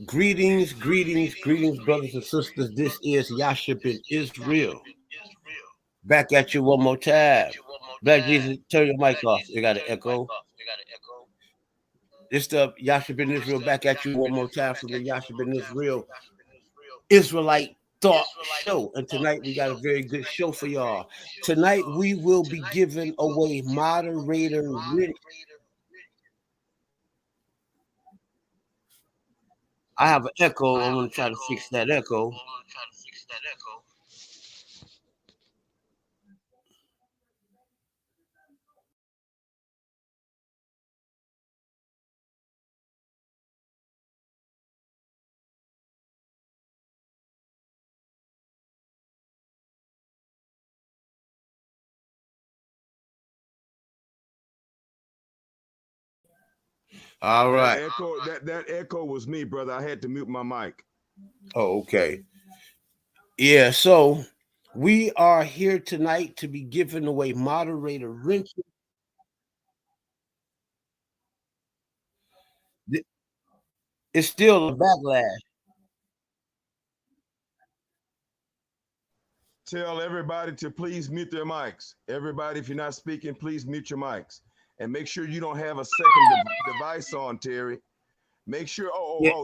Greetings, greetings, greetings, brothers and sisters. This is Yasha in Israel. Back at you one more time. Black Jesus, turn your mic off. You got an echo. This the Yasha in Israel back at you one more time from the Yasha in Israel Israelite Thought Show. And tonight we got a very good show for y'all. Tonight we will be giving away moderator written. I have an echo. I'm going to try to fix that echo. All right. That echo was me, brother. I had to mute my mic. Oh, okay. Yeah, so we are here tonight to be giving away moderator wrenches. It's still a backlash. Tell everybody to please mute their mics. Everybody, if you're not speaking, please mute your mics. And make sure you don't have a second device on, Terry. Make sure,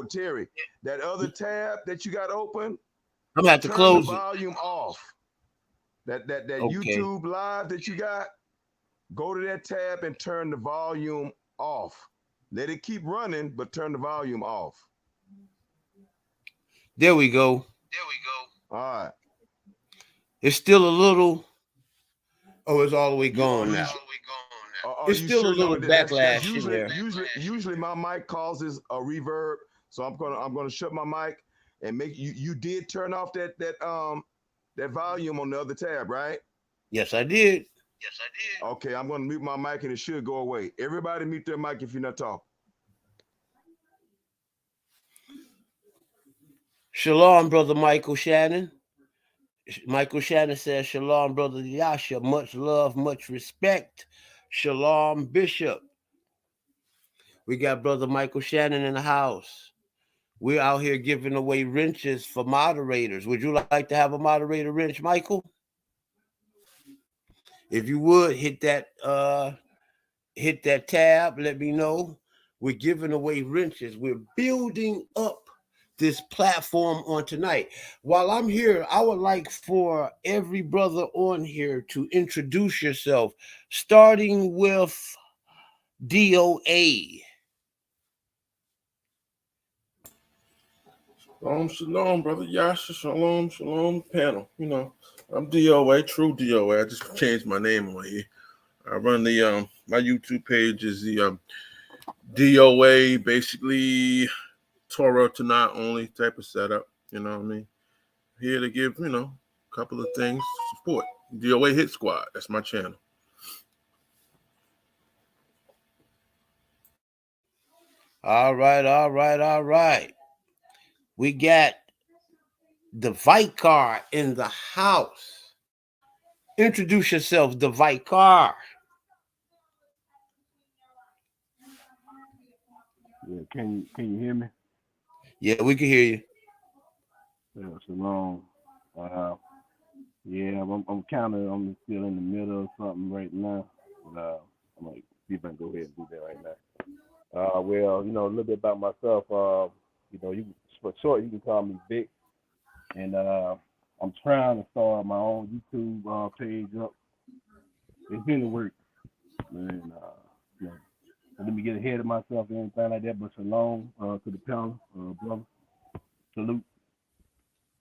Terry, that other tab that you got open, I'm gonna have to close the volume off. That okay. YouTube live that you got, go to that tab and turn the volume off. Let it keep running, but turn the volume off. There we go. All right. It's still a little. Oh, it's all the way gone now. It's still a little backlash usually, in there. Usually, my mic causes a reverb, so I'm gonna shut my mic and make you. You did turn off that volume on the other tab, right? Yes, I did. Okay, I'm gonna mute my mic and it should go away. Everybody mute their mic if you're not talking. Shalom, brother Michael Shannon. Michael Shannon says, Shalom, brother Yasha. Much love, much respect. Shalom, Bishop. We got brother Michael Shannon in the house. We're out here giving away wrenches for moderators. Would you like to have a moderator wrench, Michael? If you would, hit that tab, let me know. We're giving away wrenches. We're building up this platform on tonight. While I'm here, I would like for every brother on here to introduce yourself, starting with DOA. Shalom, brother Yasha. Shalom, panel. You know, I'm DOA, true DOA. I just changed my name on here. I run the my YouTube page is the DOA, basically Torah to not only type of setup. You know what I mean? Here to give a couple of things support. DOA Hit Squad. That's my channel. All right. We got the Vicar in the house. Introduce yourself, the Vicar. Yeah, can you hear me? Yeah, we can hear you. Yeah, shalom. Yeah, I'm still in the middle of something right now, but I'm like see if I can go ahead and do that right now. Well, a little bit about myself. You for short you can call me Vic, and I'm trying to start my own YouTube page up. It's in the works, and let me get ahead of myself and anything like that. But shalom to the panel, brother. Salute.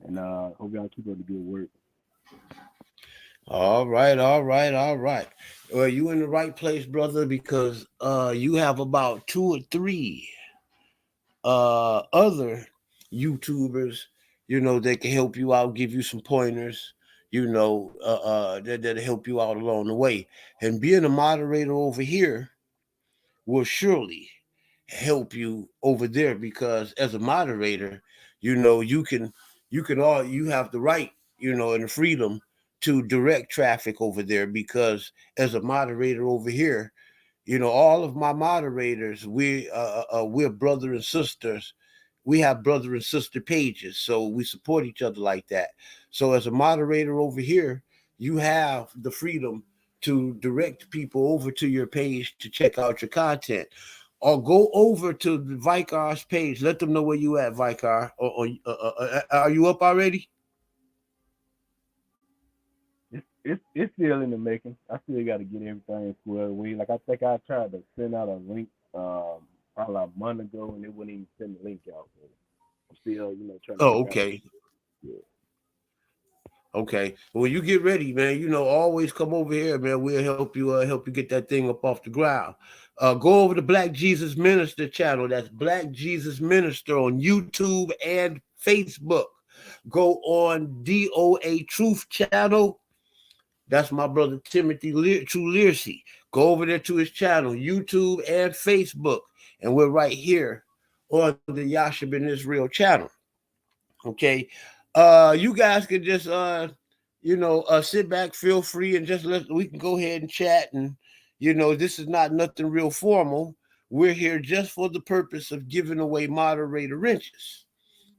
And hope y'all keep up the good work. All right. Well, you in the right place, brother, because you have about 2 or 3 other YouTubers, that can help you out, give you some pointers, that'll help you out along the way. And being a moderator over here will surely help you over there, because as a moderator, you have the right, and the freedom to direct traffic over there, because as a moderator over here, all of my moderators, we're brother and sisters we have brother and sister pages, so we support each other like that. So as a moderator over here, you have the freedom to direct people over to your page to check out your content, or go over to the Vicar's page. Let them know where you at, Vicar. Or are you up already? It's still in the making. I still got to get everything squared away. Like I think I tried to send out a link probably a month ago, and it wouldn't even send the link out. So I'm still, trying to Oh, figure out. okay. Yeah. Okay. Well, you get ready, man. Always come over here, man. We'll help you get that thing up off the ground. Go over to Black Jesus Minister channel. That's Black Jesus Minister on YouTube and Facebook. Go on DOA Truth channel. That's my brother Timothy True Learsey. Go over there to his channel, YouTube and Facebook. And we're right here on the Yasha Ben Israel channel. Okay. You guys can just sit back, feel free, and we can go ahead and chat. And this is not nothing real formal. We're here just for the purpose of giving away moderator wrenches.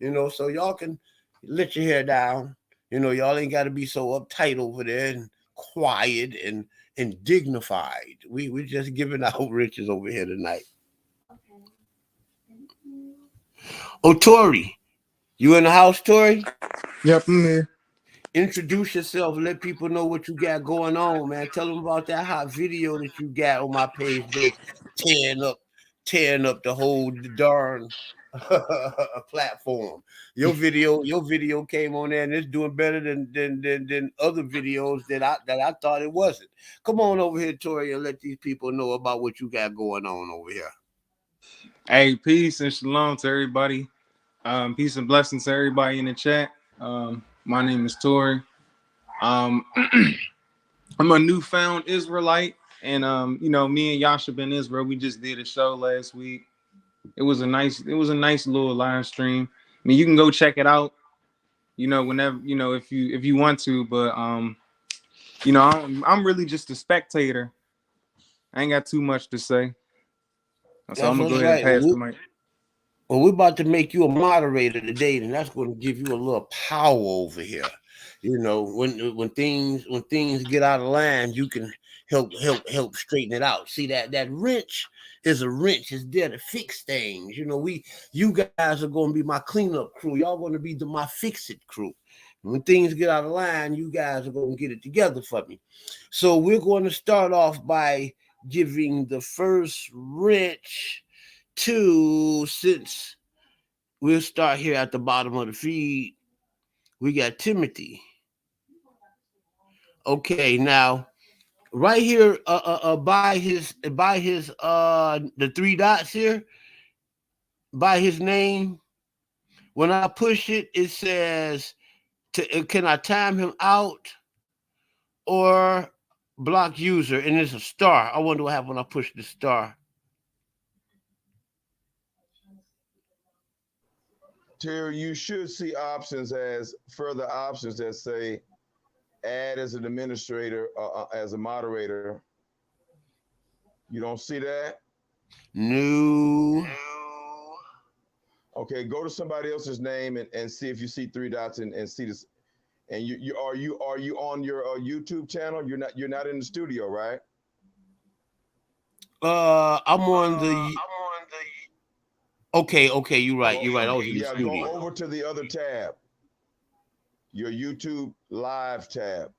So y'all can let your hair down. Y'all ain't got to be so uptight over there and quiet and dignified. We're just giving out wrenches over here tonight. Oh, Tori, you in the house, Tori? Yep, I'm here. Introduce yourself. Let people know what you got going on, man. Tell them about that hot video that you got on my page there, tearing up the whole darn platform. Your video came on there and it's doing better than other videos that I thought it wasn't. Come on over here, Tori, and let these people know about what you got going on over here. Hey, peace and shalom to everybody. Peace and blessings to everybody in the chat. My name is Tori. I'm a newfound Israelite, and me and Yasha Ben Israel, we just did a show last week. It was a nice little live stream. I mean, you can go check it out, whenever, if you want to, but I'm really just a spectator. I ain't got too much to say. So I'm gonna go ahead and pass the mic. Well, we're about to make you a moderator today, and that's going to give you a little power over here. When things get out of line, you can help straighten it out. See that wrench is a wrench. It's there to fix things. You guys are going to be my cleanup crew. Y'all going to be my fix it crew. When things get out of line, you guys are going to get it together for me. So we're going to start off by giving the first wrench since we'll start here at the bottom of the feed. We got Timothy. Okay, now right here by his the three dots here by his name, when I push it, it says can I time him out or block user, and it's a star. I wonder what happens when I push the star. Terry, you should see further options that say add as an administrator, as a moderator. You don't see that? No. Okay, go to somebody else's name and see if you see three dots and see this. And are you on your YouTube channel? You're not in the studio, right? I'm on the. Okay, you're right. I was in the studio. Go over to the other tab, your YouTube live tab,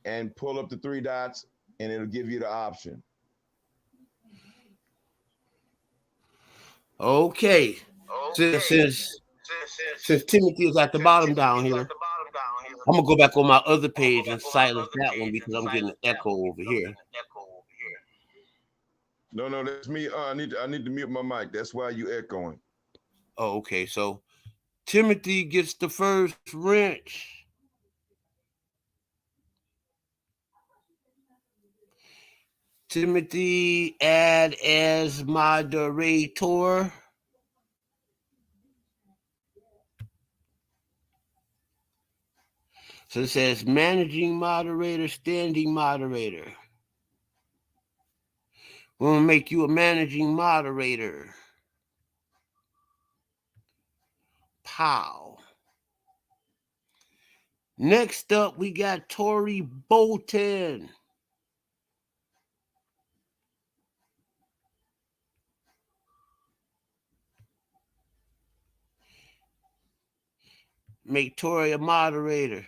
and pull up the three dots, and it'll give you the option. Okay. Since Timothy is at the bottom down here, I'm gonna go back on my other page and silence that one because I'm getting an echo over here. No, that's me. I need to mute my mic. That's why you echoing. Oh, okay. So Timothy gets the first wrench. Timothy, add as moderator. So it says managing moderator, standing moderator. We're going to make you a managing moderator. how. Next up, we got Tory Bolton. Make Tory a moderator.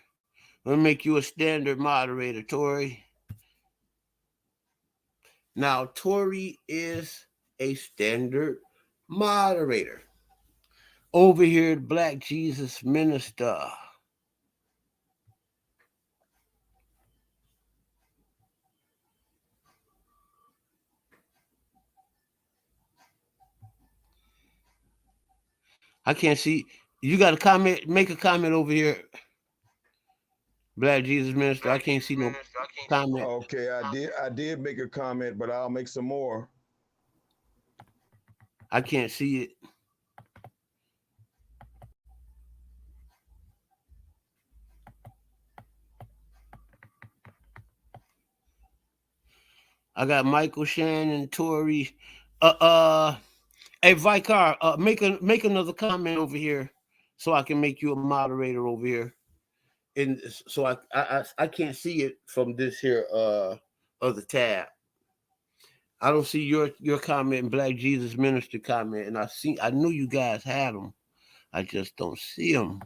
We'll make you a standard moderator, Tory. Now, Tory is a standard moderator. Over here at Black Jesus Minister. I can't see. You got a comment. Make a comment over here. Black Jesus Minister. I can't see no comment. Okay, I did make a comment, but I'll make some more. I can't see it. I got Michael Shannon, Tory. Hey Vicar, make another comment over here so I can make you a moderator over here. And so I can't see it from this here other tab. I don't see your comment and Black Jesus Minister comment, and I knew you guys had them. I just don't see them.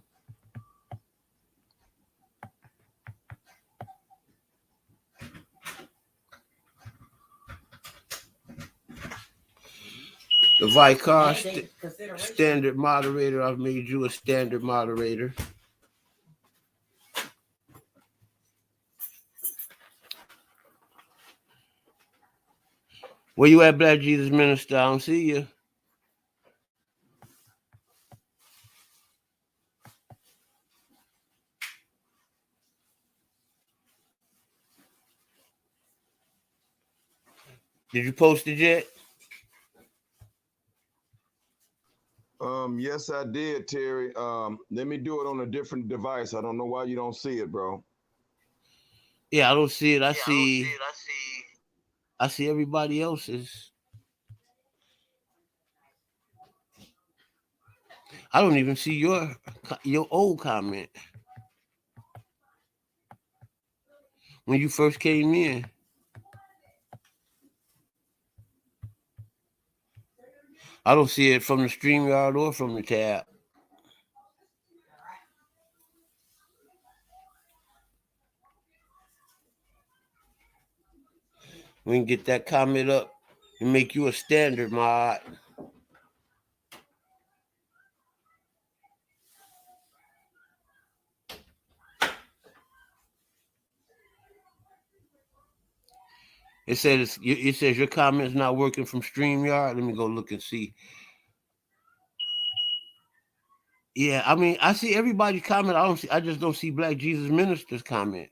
The Vicar standard moderator. I've made you a standard moderator. Where you at, Black Jesus Minister? I don't see you. Did you post it yet? Yes, I did, Terry. Let me do it on a different device. I don't know why you don't see it, bro. Yeah, I don't see it. I see everybody else's. I don't even see your old comment when you first came in. I don't see it from the StreamYard or from the tab. We can get that comment up and make you a standard mod. It says your comment's not working from StreamYard. Let me go look and see. Yeah, I mean, I see everybody's comment. I just don't see Black Jesus Minister's comment.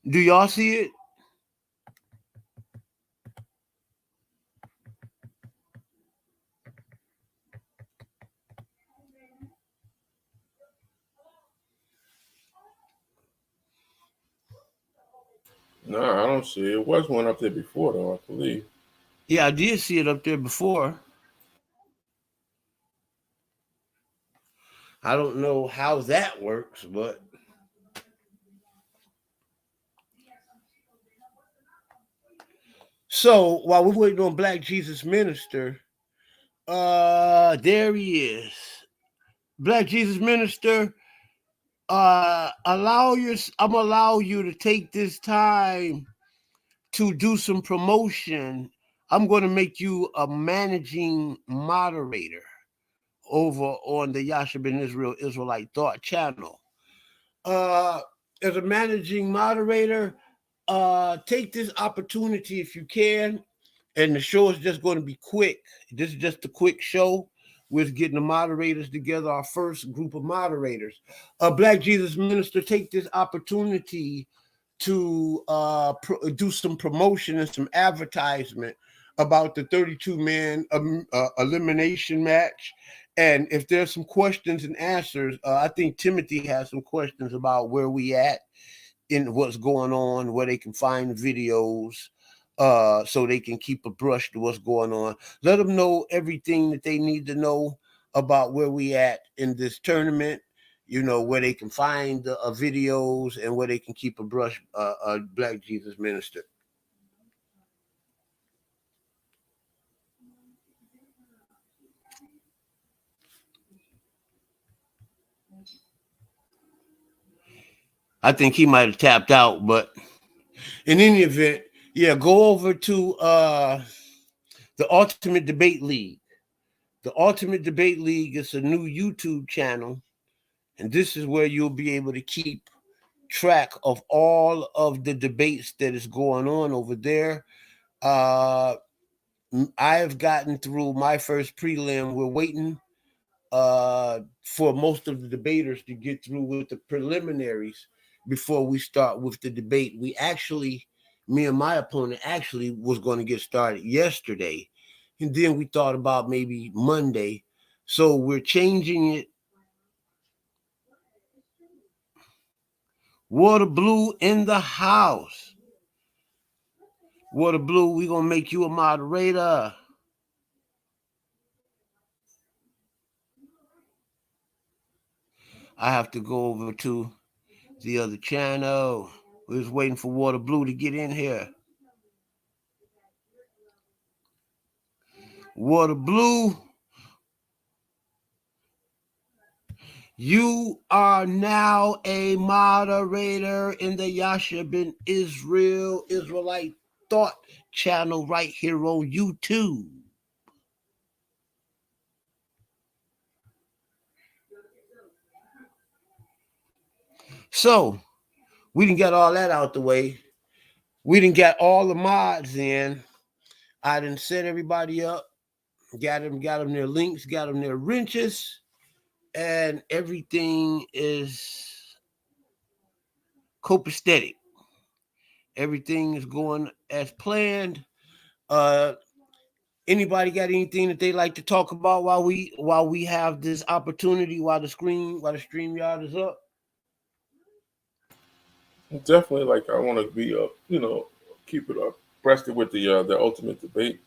Do y'all see it? No, I don't see it. It was one up there before, though, I believe. Yeah, I did see it up there before. I don't know how that works, but so while we're waiting on Black Jesus Minister, there he is. Black Jesus Minister, I'm gonna allow you to take this time to do some promotion. I'm going to make you a managing moderator over on the Yasha Ben Israel Israelite Thought channel. As a managing moderator, take this opportunity if you can. And the show is just going to be quick. This is just a quick show. We're getting the moderators together, our first group of moderators. Black Jesus Minister, take this opportunity to do some promotion and some advertisement about the 32-man elimination match. And if there's some questions and answers, I think Timothy has some questions about where we at in what's going on, where they can find videos. so they can keep abreast of what's going on. Let them know everything that they need to know about where we at in this tournament. You know, where they can find the videos and where they can keep abreast Black Jesus Minister. I think he might have tapped out, but in any event, yeah, go over to the Ultimate Debate League. The Ultimate Debate League is a new YouTube channel, and this is where you'll be able to keep track of all of the debates that is going on over there. I have gotten through my first prelim. We're waiting for most of the debaters to get through with the preliminaries before we start with the debate. We actually, me and my opponent actually was going to get started yesterday. And then we thought about maybe Monday. So we're changing it. Water Blue in the house. Water Blue, we're going to make you a moderator. I have to go over to the other channel. We're just waiting for Water Blue to get in here. Water Blue, you are now a moderator in the Yasha Ben Israelite Thought channel right here on YouTube. So we didn't get all that out the way. We didn't get all the mods in. I didn't set everybody up, got them their links, got them their wrenches, and everything is copacetic. Everything is going as planned. Anybody got anything that they like to talk about while we have this opportunity, while the StreamYard is up? Definitely, like I want to be keep it abreast with the ultimate debate,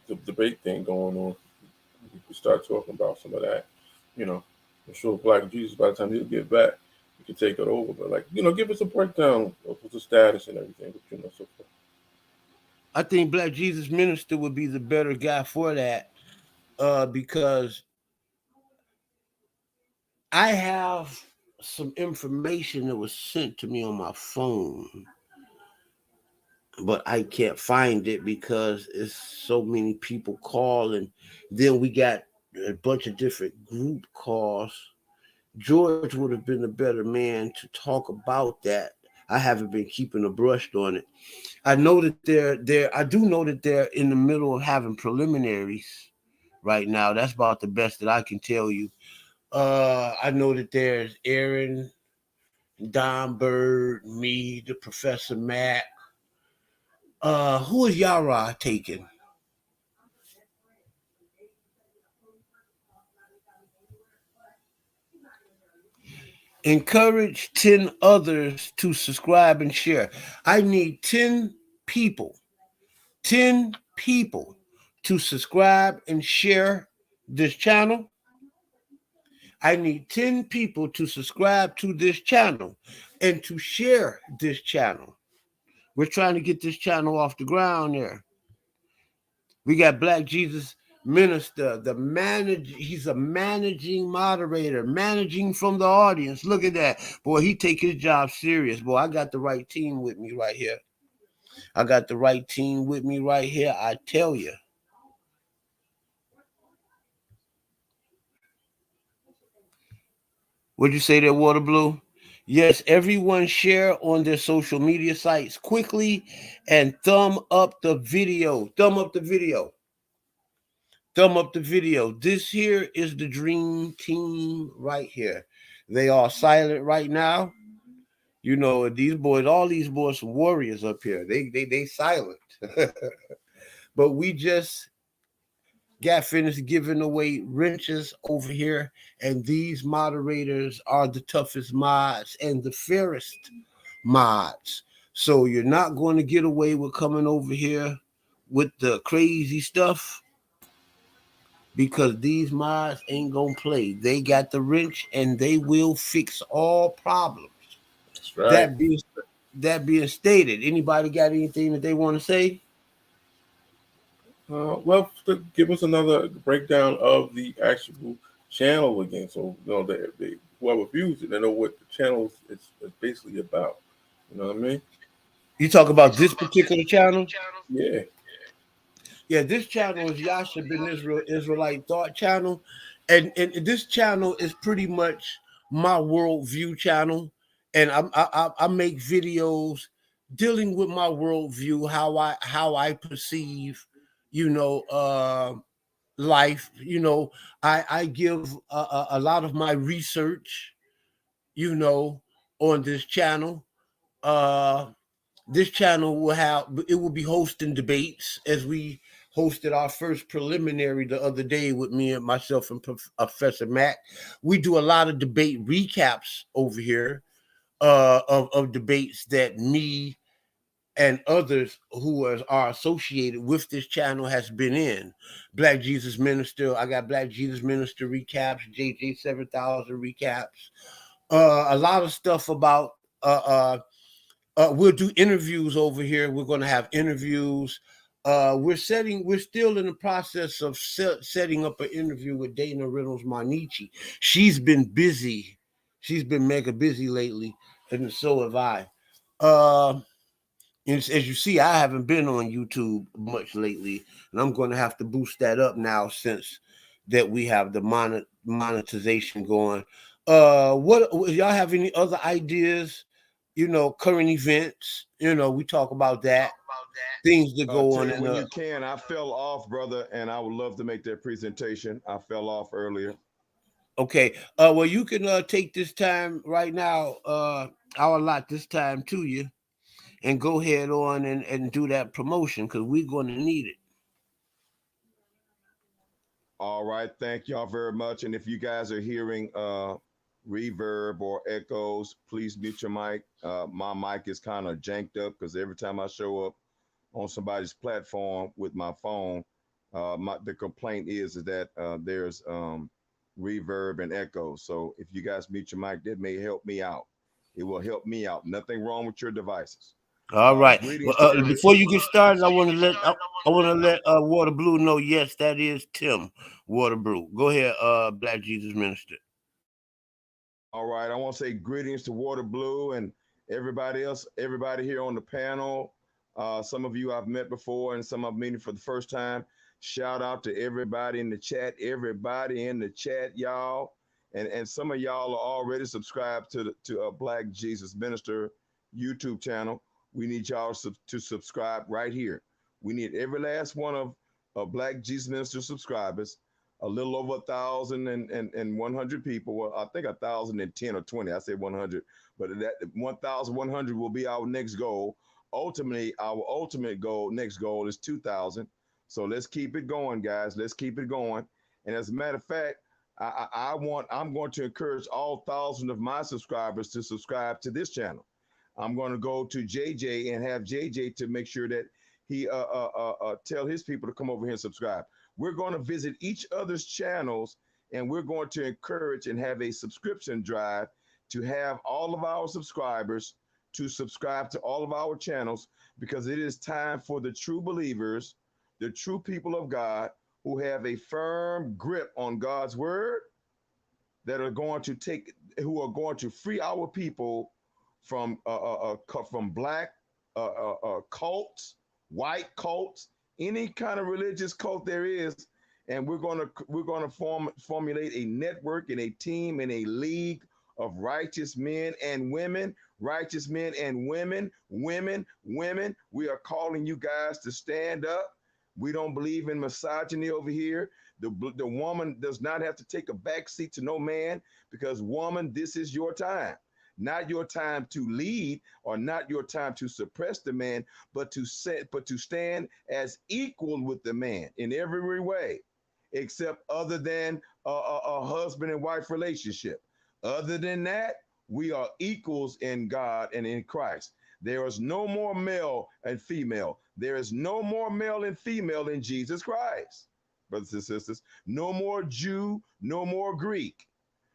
the debate thing going on. We can start talking about some of that. I'm sure Black Jesus, by the time he'll get back, he can take it over. But give us a breakdown of the status and everything. So forth. I think Black Jesus Minister would be the better guy for that, because I have some information that was sent to me on my phone, but I can't find it because it's so many people calling. Then we got a bunch of different group calls. George would have been a better man to talk about that. I haven't been keeping abreast on it. I know that I do know that they're in the middle of having preliminaries right now. That's about the best that I can tell you. I know that there's Aaron, Don Bird, me, the Professor Mac. Who is Yara taking? Encourage 10 others to subscribe and share. I need 10 people to subscribe and share this channel. I need 10 people to subscribe to this channel and to share this channel. We're trying to get this channel off the ground there. We got Black Jesus Minister, he's a managing moderator, managing from the audience. Look at that. Boy, he take his job serious. Boy, I got the right team with me right here. I tell you. What'd you say there, Water Blue? Yes, everyone share on their social media sites quickly and thumb up the video. Thumb up the video. This here is the dream team right here. They are silent right now. You know, all these boys, some warriors up here. They silent. But we just got finished giving away wrenches over here, and these moderators are the toughest mods and the fairest mods. So you're not going to get away with coming over here with the crazy stuff because these mods ain't gonna play. They got the wrench and they will fix all problems. That's right. That being that being stated, anybody got anything that they want to say? Well, give us another breakdown of the actual channel again, so you know they whoever views it, they know what the channel is basically about. You know what I mean? You talk about this particular channel? Yeah. Yeah, this channel is Yasha Ben Israelite Thought Channel, and this channel is pretty much my worldview channel, and I make videos dealing with my worldview, how I perceive, you know, life. I give a lot of my research, you know, on this channel. Uh, this channel will be hosting debates as we hosted our first preliminary the other day with me and myself and Professor Mac. We do a lot of debate recaps over here of debates that me and others who are associated with this channel has been in. Black Jesus Minister, I got Black Jesus Minister recaps, JJ 7000 recaps, a lot of stuff about we'll do interviews over here. We're going to have interviews. We're still in the process of setting up an interview with Dana Reynolds Manichi. She's been busy. She's been mega busy lately, and so have I. Uh, as you see, I haven't been on YouTube much lately, and I'm going to have to boost that up now since that we have the monetization going. What y'all have any other ideas? Current events. We talk about that things that go on Terry, in when the. you can, I fell off, brother, and I would love to make that presentation. I fell off earlier. Okay. Well, you can take this time right now. I'll allot this time to you and go ahead on and do that promotion because we're going to need it. All right, thank y'all very much. And if you guys are hearing reverb or echoes, please mute your mic. My mic is kind of janked up because every time I show up on somebody's platform with my phone, the complaint is that there's reverb and echo. So if you guys mute your mic, that may help me out. It will help me out. Nothing wrong with your devices. All right. Well, Greetings to every. before you get started, I want to let Water Blue know. Yes, that is Tim Water Blue. Go ahead, Black Jesus Minister. All right, I want to say greetings to Water Blue and everybody else, everybody here on the panel. Some of you I've met before and some I've met for the first time. Shout out to everybody in the chat, y'all. And some of y'all are already subscribed to a Black Jesus Minister YouTube channel. We need y'all to subscribe right here. We need every last one of Black Jesus Minister subscribers, a little over 1,100 people. Well, I think 1,010 or 20. I said 100, but that 1,100 will be our next goal. Ultimately, our next goal is 2,000. So let's keep it going, guys. Let's keep it going. And as a matter of fact, I'm going to encourage all 1,000 of my subscribers to subscribe to this channel. I'm going to go to JJ and have JJ to make sure that he tell his people to come over here and subscribe. We're going to visit each other's channels and we're going to encourage and have a subscription drive to have all of our subscribers to subscribe to all of our channels because it is time for the true believers, the true people of God who have a firm grip on God's word who are going to free our people from black cults, white cults, any kind of religious cult there is, and we're gonna formulate a network and a team and a league of righteous men and women, righteous men and women. We are calling you guys to stand up. We don't believe in misogyny over here. The woman does not have to take a back seat to no man because woman, this is your time. Not your time to lead or not your time to suppress the man, but to stand as equal with the man in every way, except other than a husband and wife relationship. Other than that, we are equals in God and in Christ. There is no more male and female. There is no more male and female in Jesus Christ, brothers and sisters. No more Jew, no more Greek.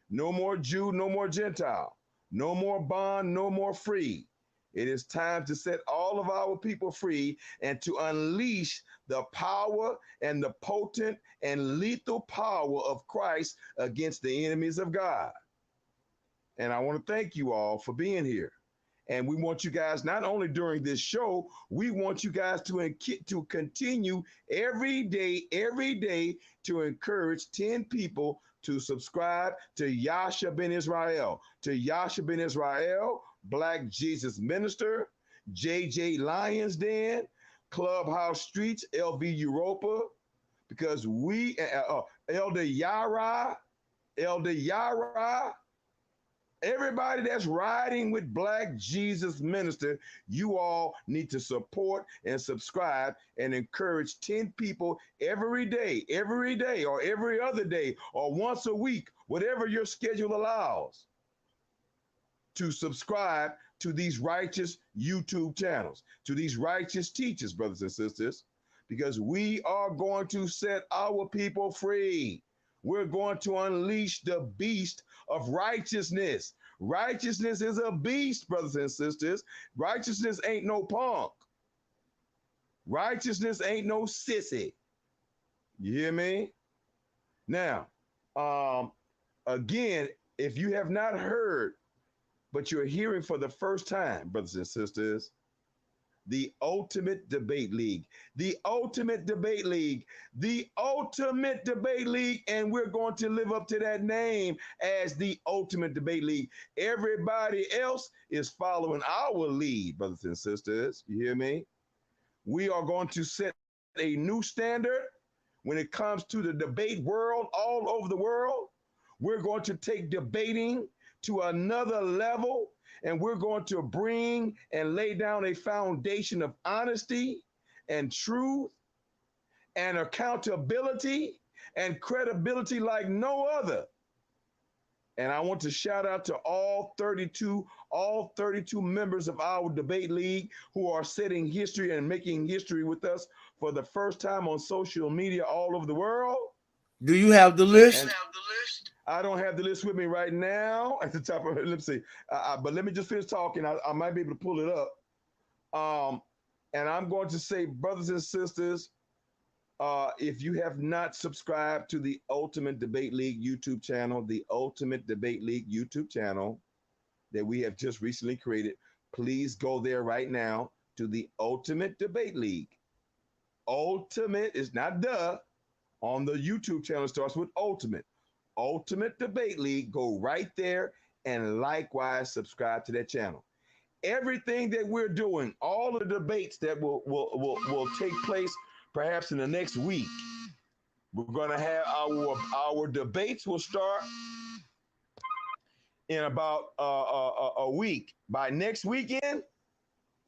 No more Jew, no more Gentile. No more bond, no more free. It is time to set all of our people free and to unleash the power and the potent and lethal power of Christ against the enemies of God. And I want to thank you all for being here. And we want you guys, not only during this show, we want you guys to continue every day to encourage 10 people to subscribe to Yasha Ben Israel, Black Jesus Minister, JJ Lions Den, Clubhouse Streets, LV Europa, because we, Elder Yara, everybody that's riding with Black Jesus Minister, you all need to support and subscribe and encourage 10 people every day, or every other day, or once a week, whatever your schedule allows, to subscribe to these righteous YouTube channels, to these righteous teachers, brothers and sisters, because we are going to set our people free. We're going to unleash the beast of righteousness. Righteousness is a beast, brothers and sisters. Righteousness ain't no punk. Righteousness ain't no sissy. You hear me? Now, again, if you have not heard, but you're hearing for the first time, brothers and sisters, the Ultimate Debate League, the Ultimate Debate League, the Ultimate Debate League, and we're going to live up to that name as the Ultimate Debate League. Everybody else is following our lead, brothers and sisters. You hear me? We are going to set a new standard when it comes to the debate world all over the world. We're going to take debating to another level, and we're going to bring and lay down a foundation of honesty and truth and accountability and credibility like no other. And I want to shout out to all 32 members of our debate league who are setting history and making history with us for the first time on social media all over the world. Do you have the list? And I don't have the list with me right now at the top of it. Let's see. But let me just finish talking. I might be able to pull it up. And I'm going to say, brothers and sisters, if you have not subscribed to the Ultimate Debate League YouTube channel, the Ultimate Debate League YouTube channel that we have just recently created, please go there right now to the Ultimate Debate League. Ultimate is not the. On the YouTube channel, it starts with Ultimate. Ultimate Debate League. Go right there and likewise subscribe to that channel. Everything that we're doing, all the debates that will take place perhaps in the next week, we're going to have our debates will start in about a week. By next weekend,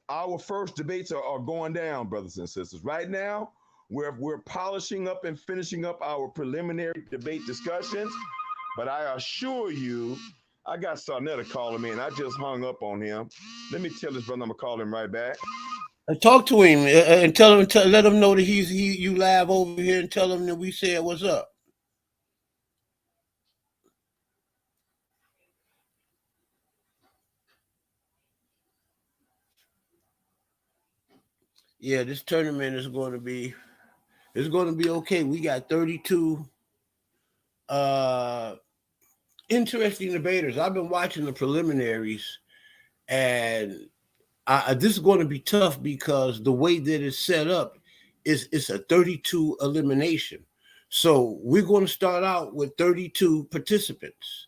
our first debates are going down, brothers and sisters. Right now, we're polishing up and finishing up our preliminary debate discussions. But I assure you, I got Sarnetta calling me, and I just hung up on him. Let me tell this brother I'm going to call him right back. Talk to him and let him know that you live over here, and tell him that we said what's up. Yeah, this tournament is going to be okay. We got 32 interesting debaters. I've been watching the preliminaries, and this is going to be tough because the way that it's set up it's a 32 elimination. So we're going to start out with 32 participants,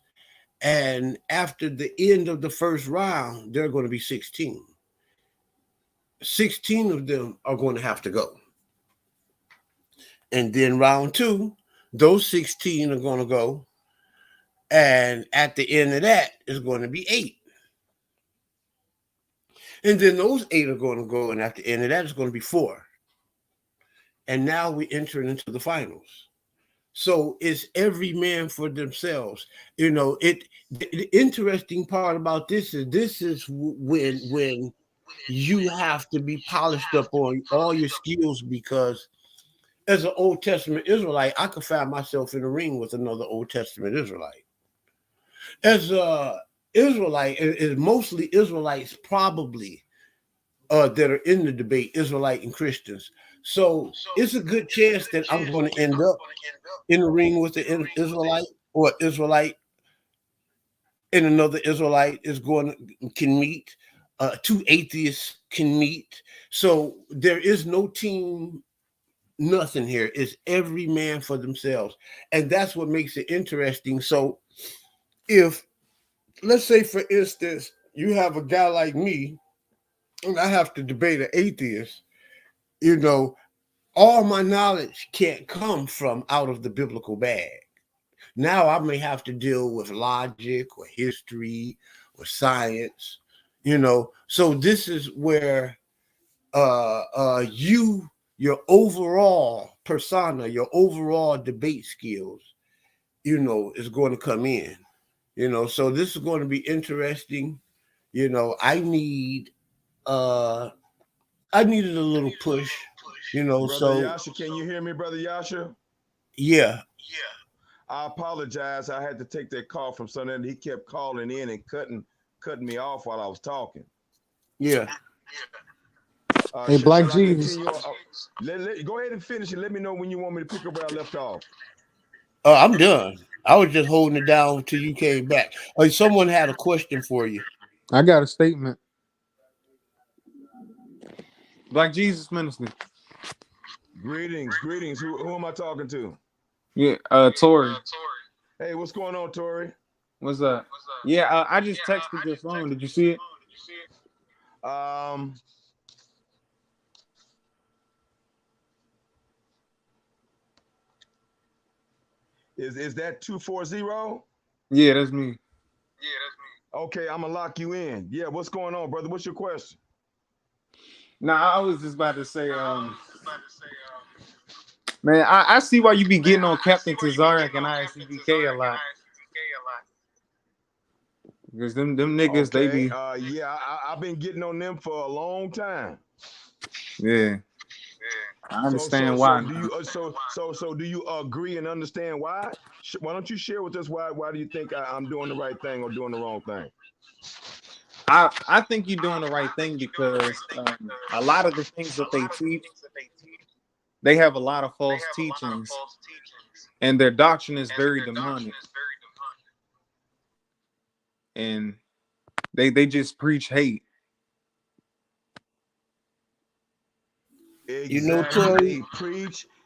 and after the end of the first round, there are going to be 16. 16 of them are going to have to go. And then round two, those 16 are going to go. And at the end of that, is going to be 8. And then those 8 are going to go. And at the end of that, it's going to be 4. And now we're entering into the finals. So it's every man for themselves. The interesting part about this is when you have to be polished up on all your skills, because as an Old Testament Israelite, I could find myself in a ring with another Old Testament Israelite. As a Israelite, is mostly Israelites probably that are in the debate, Israelite and Christians. So it's a good chance that I'm going to end up in the ring with the Israelite, or Israelite and another Israelite is can meet. Two atheists can meet. So there is no team, nothing here. It's every man for themselves, and that's what makes it interesting. So if, let's say, for instance, you have a guy like me, and I have to debate an atheist, you know, all my knowledge can't come from out of the biblical bag. Now I may have to deal with logic or history or science, So this is where your overall persona, your overall debate skills, is going to come in. So this is going to be interesting. I needed a little push, Brother so Yasha, can you hear me, Brother Yasha? yeah. I apologize. I had to take that call from someone. He kept calling in and cutting me off while I was talking. Yeah. Hey, Black Shall I Jesus. continue? Go ahead and finish it. Let me know when you want me to pick up where I left off. I'm done. I was just holding it down until you came back. Someone had a question for you. I got a statement. Black Jesus minister. Greetings. Who am I talking to? Yeah, Tori. Hey, what's going on, Tori? What's up? Yeah, I just texted your phone. Did you see it? Is that 240? Yeah, that's me. Okay, I'm gonna lock you in. Yeah, what's going on, brother? What's your question? Nah, I was just about to say, man, I see why you be getting on Captain Tazariak and ISCBK a lot. Because them niggas, Okay. they be Yeah, I've been getting on them for a long time. yeah. I understand So why. do you so do you agree and understand why? Why don't you share with us why do you think I'm doing the right thing or doing the wrong thing? I think you're doing the right thing because a lot of the things that they teach, they have a lot of false teachings, and their doctrine is very demonic, and they just preach hate. Exactly. Tori,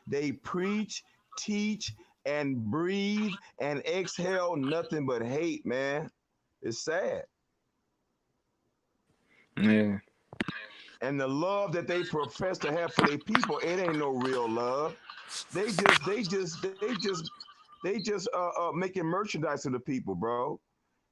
They preach, teach, and breathe and exhale nothing but hate, man. It's sad. Yeah. And the love that they profess to have for their people, it ain't no real love. They just making merchandise of the people, bro.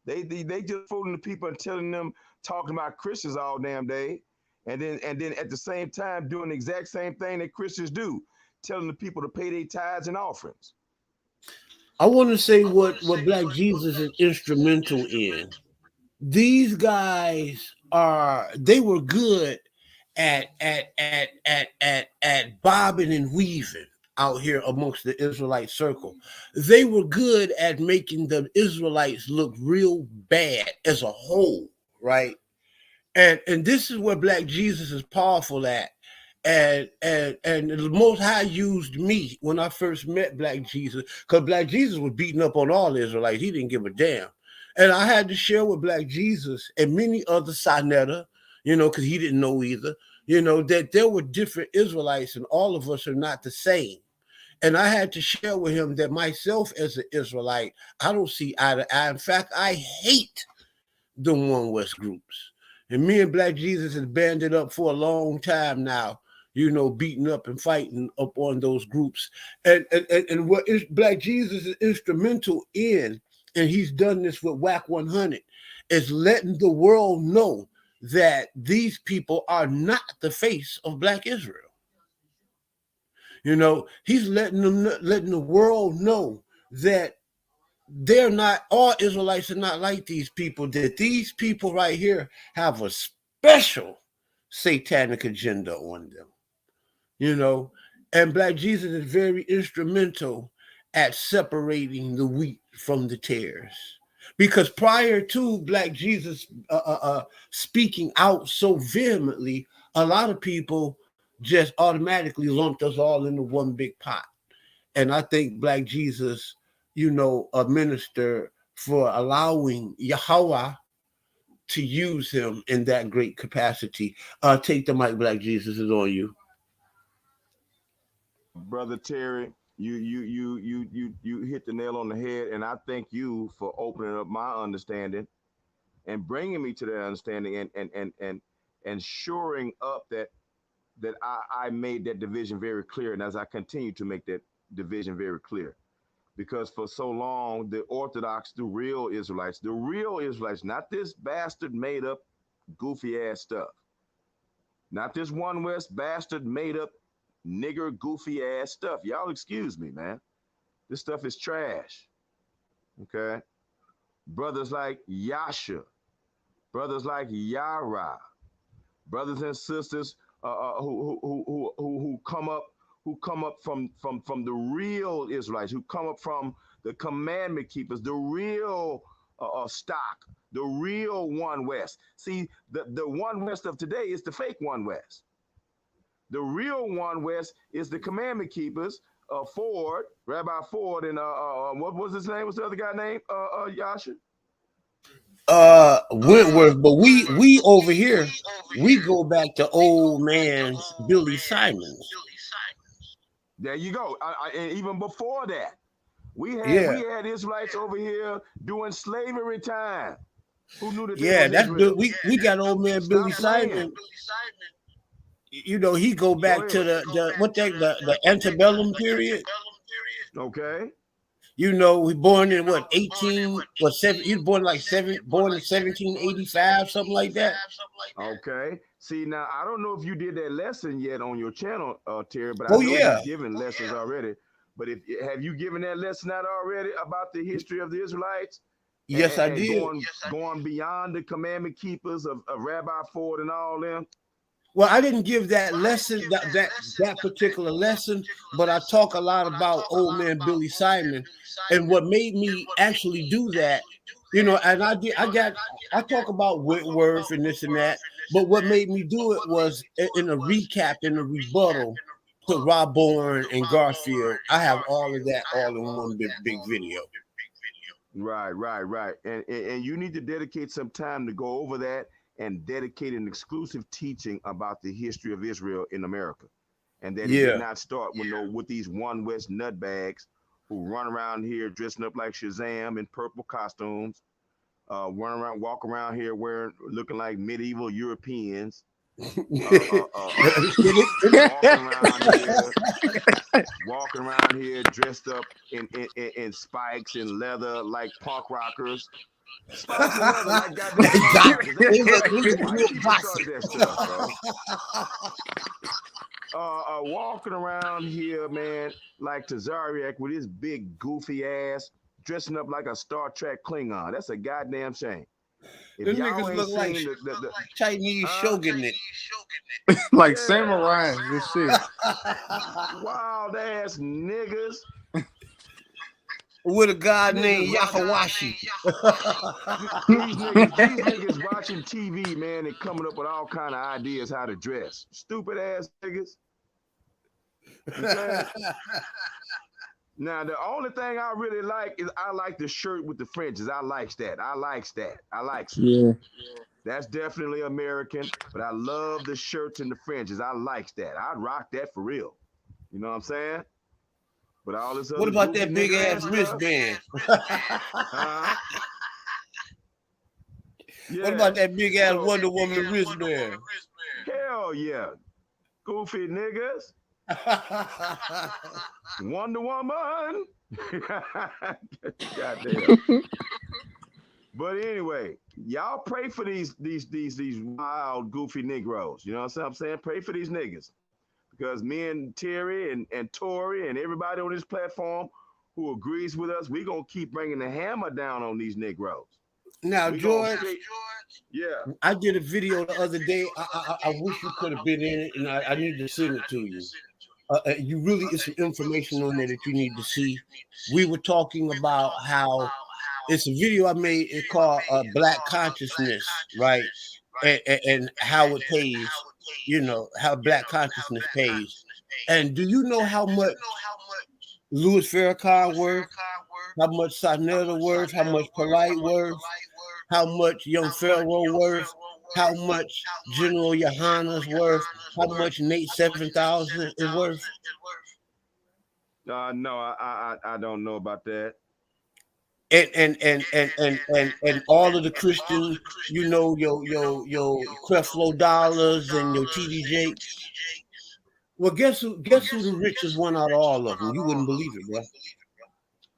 They just fooling the people and telling them, talking about Christians all damn day, and then at the same time doing the exact same thing that Christians do, telling the people to pay their tithes and offerings. I want to say what Black Jesus is instrumental in. These guys they were good at bobbing and weaving out here amongst the Israelite circle. They were good at making the Israelites look real bad as a whole, right? And this is where Black Jesus is powerful at. And the Most High used me when I first met Black Jesus, because Black Jesus was beating up on all Israelites. He didn't give a damn. And I had to share with Black Jesus and many other Sinetta, because he didn't know either, that there were different Israelites and all of us are not the same. And I had to share with him that myself as an Israelite, I don't see eye to eye. In fact, I hate the One West groups. And me and Black Jesus has banded up for a long time now, beating up and fighting up on those groups. And what is Black Jesus is instrumental in, and he's done this with WAC 100, is letting the world know that these people are not the face of Black Israel. He's letting the world know that they're not, all Israelites are not like these people, that these people right here have a special satanic agenda on them, you know. And Black Jesus is very instrumental at separating the wheat from the tares. Because prior to Black Jesus speaking out so vehemently, a lot of people just automatically lumped us all into one big pot. And I think Black Jesus, a minister for allowing Yahweh to use him in that great capacity. Take the mic, Black Jesus is on you. Brother Terry, you hit the nail on the head, and I thank you for opening up my understanding and bringing me to that understanding, and shoring up that I made that division very clear, and as I continue to make that division very clear, because for so long the Orthodox, the real Israelites, not this bastard made up goofy ass stuff, not this One West bastard made up nigger goofy ass stuff. Y'all excuse me, man. This stuff is trash. Okay? Brothers like Yasha, brothers like Yara, brothers and sisters who come up from the real Israelites, who come up from the commandment keepers, the real stock, the real One West. See, the One West of today is the fake One West. The real One West is the commandment keepers, Ford, Rabbi Ford, and what was his name? What's the other guy name? Yasha? Wentworth, but we over here, we go back to old man's Billy Simons. There you go. And even before that, we had Israelites over here doing slavery time. Who knew that they was that's Israel? good. We got old man Billy Simon. He go back to the antebellum period. Okay. He born in what 18 or 7? He was born born in 1785, something like that. Okay. See, now I don't know if you did that lesson yet on your channel, Terry, but I Oh know yeah, you've given lessons already. But have you given that lesson out already about the history of the Israelites? yes I did. Going beyond the commandment keepers of Rabbi Ford and all them. Well, I didn't give that lesson, that particular lesson, but I talk a lot about old man Billy Simon, and what made me actually do that, and I talk about Whitworth and this and that, but what made me do it was in a recap, in a rebuttal to Rob Bourne and Garfield. I have all of that all in one big video. Right. And you need to dedicate some time to go over that and dedicate an exclusive teaching about the history of Israel in America. And that it did not start with these One West nutbags who run around here dressing up like Shazam in purple costumes, walk around here looking like medieval Europeans, walking around here dressed up in spikes and leather like punk rockers. Spikes and leather like goddamn punk rockers. White people started that stuff, bro. Walking around here, man, like Tazariak with his big goofy ass, dressing up like a Star Trek Klingon. That's a goddamn shame. If them y'all niggas look like the Chinese shogunate. Like samurais and shit. Wild ass niggas. With a guy named Yahawashi. These niggas watching TV, man, and coming up with all kind of ideas how to dress. Stupid ass niggas. Okay? Now, the only thing I really like is I like the shirt with the fringes. I like that. Yeah. That's definitely American, but I love the shirts and the fringes. I like that. I'd rock that for real. You know what I'm saying? But all this other what about that big ass wristband? Yeah. What about that big ass Wonder Woman wristband? Hell yeah. Goofy niggas. Wonder Woman. Goddamn. But anyway, y'all pray for these wild, goofy Negroes. You know what I'm saying? Pray for these niggas. Because me and Terry and Tori and everybody on this platform who agrees with us, we're going to keep bringing the hammer down on these Negroes. Now, We gonna George, stay. Yeah. I did a video the other day. I wish you could have been in it, and I need to send it to you. You really, it's some information on there that you need to see. We were talking about how it's a video I made. It's called Black Consciousness, right? And how it pays, how Black consciousness pays. And do you know how much Louis Farrakhan worth? How much Sarnetta worth? How much Polite worth? How much Young Pharaoh worth? How much General Yohana's worth? How much Nate 7000 is worth? No, I don't know about that. And all of the Christian, your Creflo Dollars and your TD Jakes. Well, guess who the richest one out of all of them? You wouldn't believe it, bro.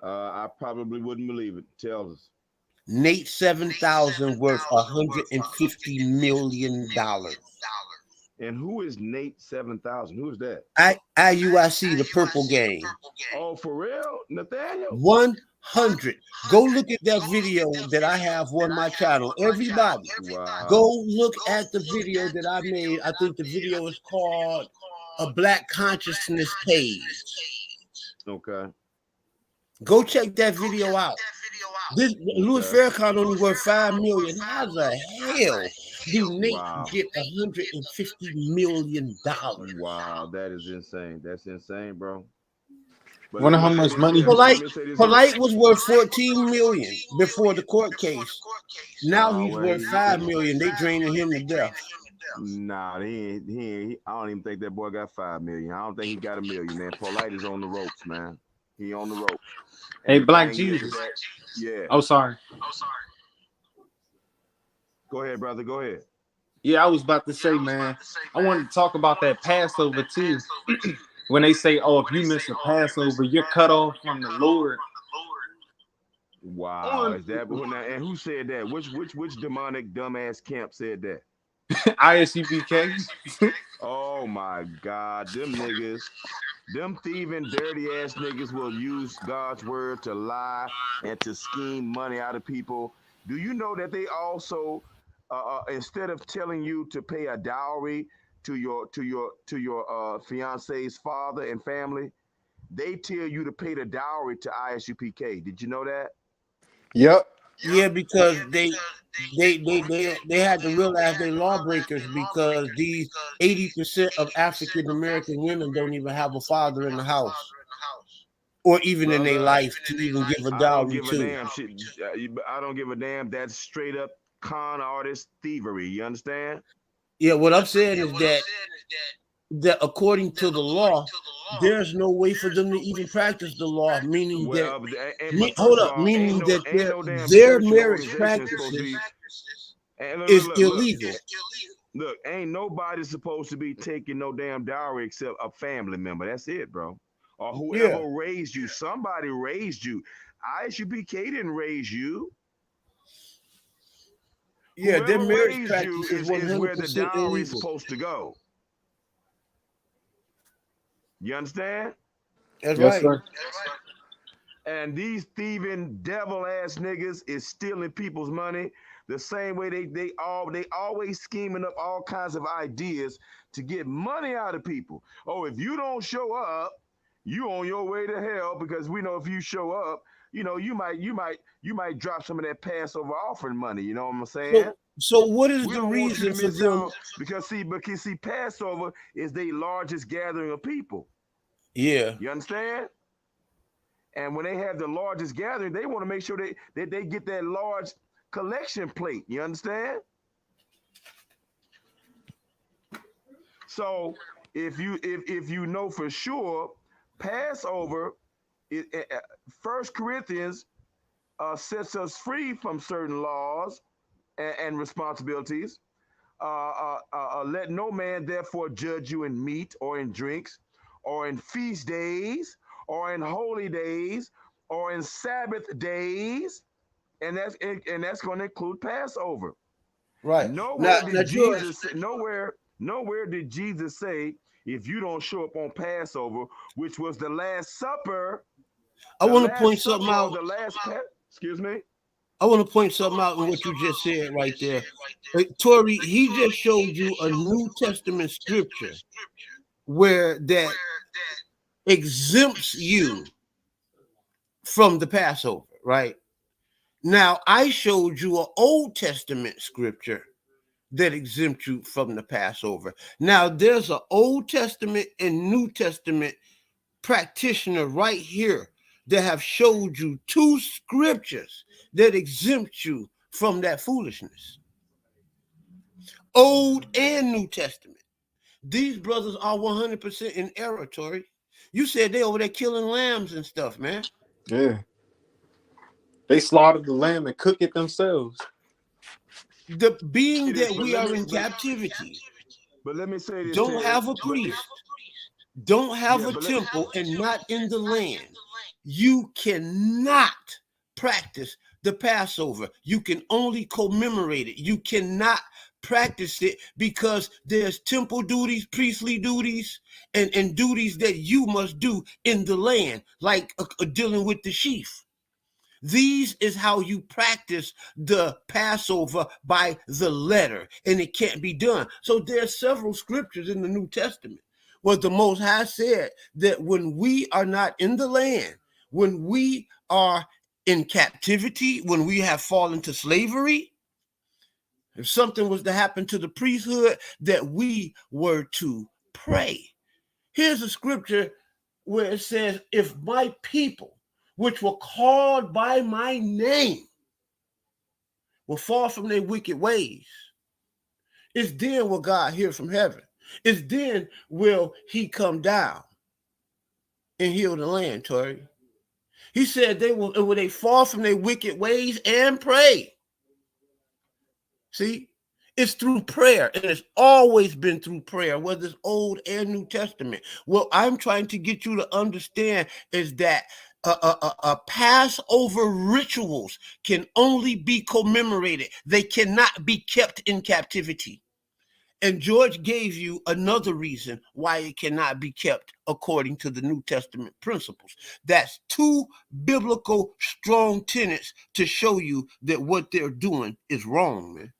I probably wouldn't believe it. Tell us. Nate 7000 worth $150 million. And who is Nate 7000? Who is that? IUIC, the Purple Gang. Oh, for real, Nathaniel? 100. Go look at that video that I have on my channel. Everybody, Wow. go look at the video that I made. I think the video is called A Black Consciousness Page. Okay. Go check that video out. This Louis Farrakhan only worth $5 million. How the hell do Nate get $150 million? Wow, that is insane. That's insane, bro. But wonder how much money. Polite was worth $14 million before the court case. Now he's worth $5 million. They draining him to death. Nah, he ain't. I don't even think that boy got $5 million. I don't think he got $1 million, man. Polite is on the ropes, man. He on the ropes. Hey, Black Jesus. Yeah. Oh, sorry. Go ahead, brother. Go ahead. Yeah, I was about to say, man, I wanted to talk about that Passover too. When they say, oh, if you miss a Passover, you're cut off from the Lord. Wow. Is that and who said that? Which demonic dumbass camp said that? ISUPK. Oh my God. Them niggas. Them thieving, dirty ass niggas will use God's word to lie and to scheme money out of people. Do you know that they also, instead of telling you to pay a dowry to your fiance's father and family, they tell you to pay the dowry to ISUPK. Did you know that? Yep. Yeah, because they had to realize they're lawbreakers because these 80% of African American women don't even have a father in the house, or even in their life to even give a dowry to. I don't give a damn. That's straight up con artist thievery. You understand? Yeah, what I'm saying is that according to the law, there's no way for them to even practice the law, meaning that their marriage practices is illegal. Look, ain't nobody supposed to be taking no damn dowry except a family member. That's it, bro. Or whoever raised you. Somebody raised you. ISUPK didn't raise you. Yeah, whoever their marriage raised practice you is is where the 100% dowry is illegal. supposed to go. You understand? That's Yes, right. sir. And these thieving devil ass niggas is stealing people's money the same way they always scheming up all kinds of ideas to get money out of people. Oh, if you don't show up, you on your way to hell, because we know if you show up, you might drop some of that Passover offering money. You know what I'm saying? So what is We the don't want you reason to for miss them? out because see, Passover is the largest gathering of people. Yeah. You understand? And when they have the largest gathering, they want to make sure that they get that large collection plate. You understand? So if you know for sure, Passover, 1 Corinthians sets us free from certain laws and responsibilities. Let no man therefore judge you in meat or in drinks or in feast days or in holy days or in Sabbath days, and that's going to include Passover. Right. Nowhere did Jesus say if you don't show up on Passover, which was the Last Supper. I want to point something out. Excuse me. I want to point something out in what you just said right there. Tori, he just showed you a New Testament scripture where that exempts you from the Passover, right? Now, I showed you an Old Testament scripture that exempts you from the Passover. Now, there's an Old Testament and New Testament practitioner right here that have showed you two scriptures that exempt you from that foolishness. Old and New Testament. These brothers are 100% in error, Tori. You said they over there killing lambs and stuff, man. Yeah. They slaughtered the lamb and cook it themselves. The being It is, that we are in captivity, but let me say this, don't Terry. have a priest, don't have Yeah, a but let, temple, and not in the land, you cannot practice the Passover. You can only commemorate it. You cannot practice it because there's temple duties, priestly duties, and duties that you must do in the land, like dealing with the sheaf. These is how you practice the Passover by the letter, and it can't be done. So there's several scriptures in the New Testament where the Most High said that when we are not in the land, when we are in captivity, when we have fallen to slavery, if something was to happen to the priesthood, that we were to pray. Here's a scripture where it says, if my people, which were called by my name, will fall from their wicked ways, it's then will God hear from heaven. It's then will he come down and heal the land, Tori. He said will they fall from their wicked ways and pray. See, it's through prayer, and it's always been through prayer, whether it's Old and New Testament. What I'm trying to get you to understand is that Passover rituals can only be commemorated. They cannot be kept in captivity. And George gave you another reason why it cannot be kept according to the New Testament principles. That's two biblical strong tenets to show you that what they're doing is wrong, man.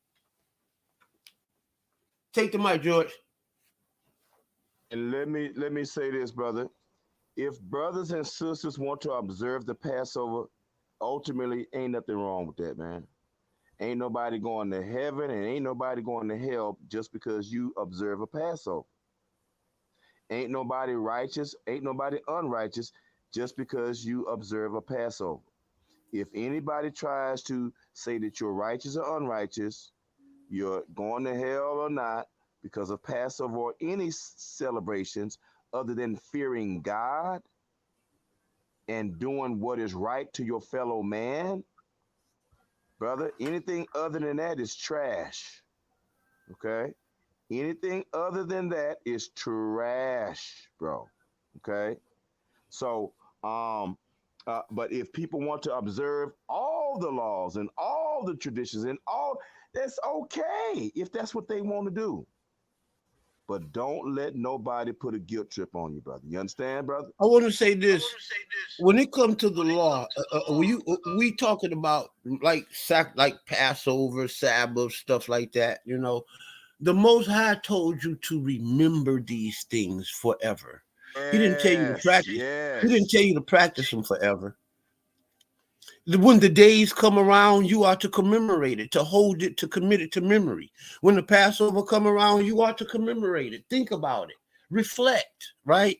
Take the mic, George. and let me say this, brother. If brothers and sisters want to observe the Passover, ultimately ain't nothing wrong with that, man. Ain't nobody going to heaven and ain't nobody going to hell just because you observe a Passover. Ain't nobody righteous, ain't nobody unrighteous just because you observe a Passover. If anybody tries to say that you're righteous or unrighteous, you're going to hell or not because of Passover or any celebrations other than fearing God and doing what is right to your fellow man, brother, anything other than that is trash. Okay? Anything other than that is trash, bro. Okay? So, but if people want to observe all the laws and all the traditions and all, that's okay if that's what they want to do. But don't let nobody put a guilt trip on you, brother. You understand, brother? I want to say this: when it comes to the law, we talking about like Passover, Sabbath, stuff like that. You know, the Most High told you to remember these things forever. He didn't tell you to Yes, practice. He didn't yes. tell you to practice them forever. When the days come around, you are to commemorate it, to hold it, to commit it to memory. When the Passover come around, you are to commemorate it. Think about it. Reflect, right?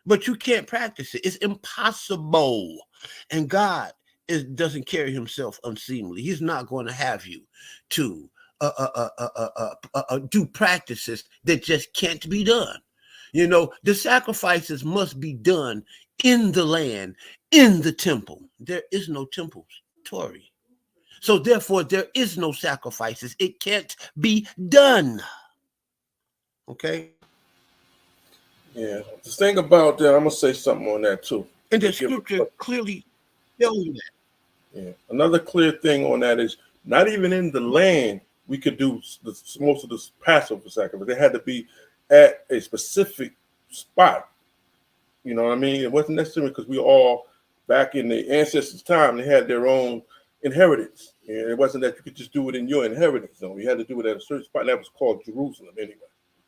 But you can't practice it. It's impossible. And God doesn't carry himself unseemly. He's not going to have you to do practices that just can't be done. You know, the sacrifices must be done in the land, in the temple. There is no temples, Tori. So therefore, there is no sacrifices. It can't be done. Okay? Yeah. The thing about that, I'm gonna say something on that too. And To the give scripture clearly tells you that. yeah. Another clear thing on that is not even in the land we could do most of this Passover sacrifice. They had to be at a specific spot. You know what I mean? It wasn't necessarily because we all back in the ancestors' time. They had their own inheritance, and it wasn't that you could just do it in your inheritance zone. You had to do it at a certain spot, and that was called Jerusalem anyway.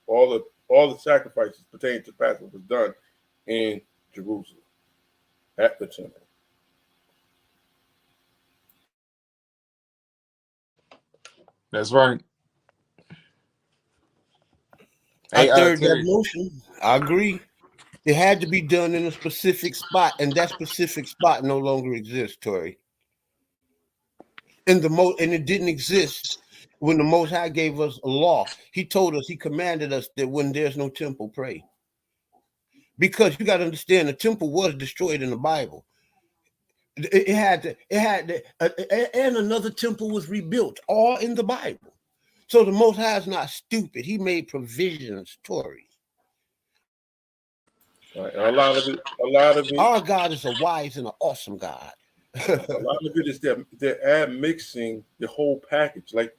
All the sacrifices pertaining to Passover was done in Jerusalem at the temple. That's right. I Hey, third that Terry. motion. I agree. It had to be done in a specific spot, and that specific spot no longer exists, Tori. And it didn't exist when the Most High gave us a law. He told us, he commanded us that when there's no temple, pray. Because you got to understand, the temple was destroyed in the Bible. And another temple was rebuilt, all in the Bible. So the Most High is not stupid. He made provisions, Tori. Right. A lot of it, Our God is a wise and an awesome God. a lot of it is that they're admixing the whole package. Like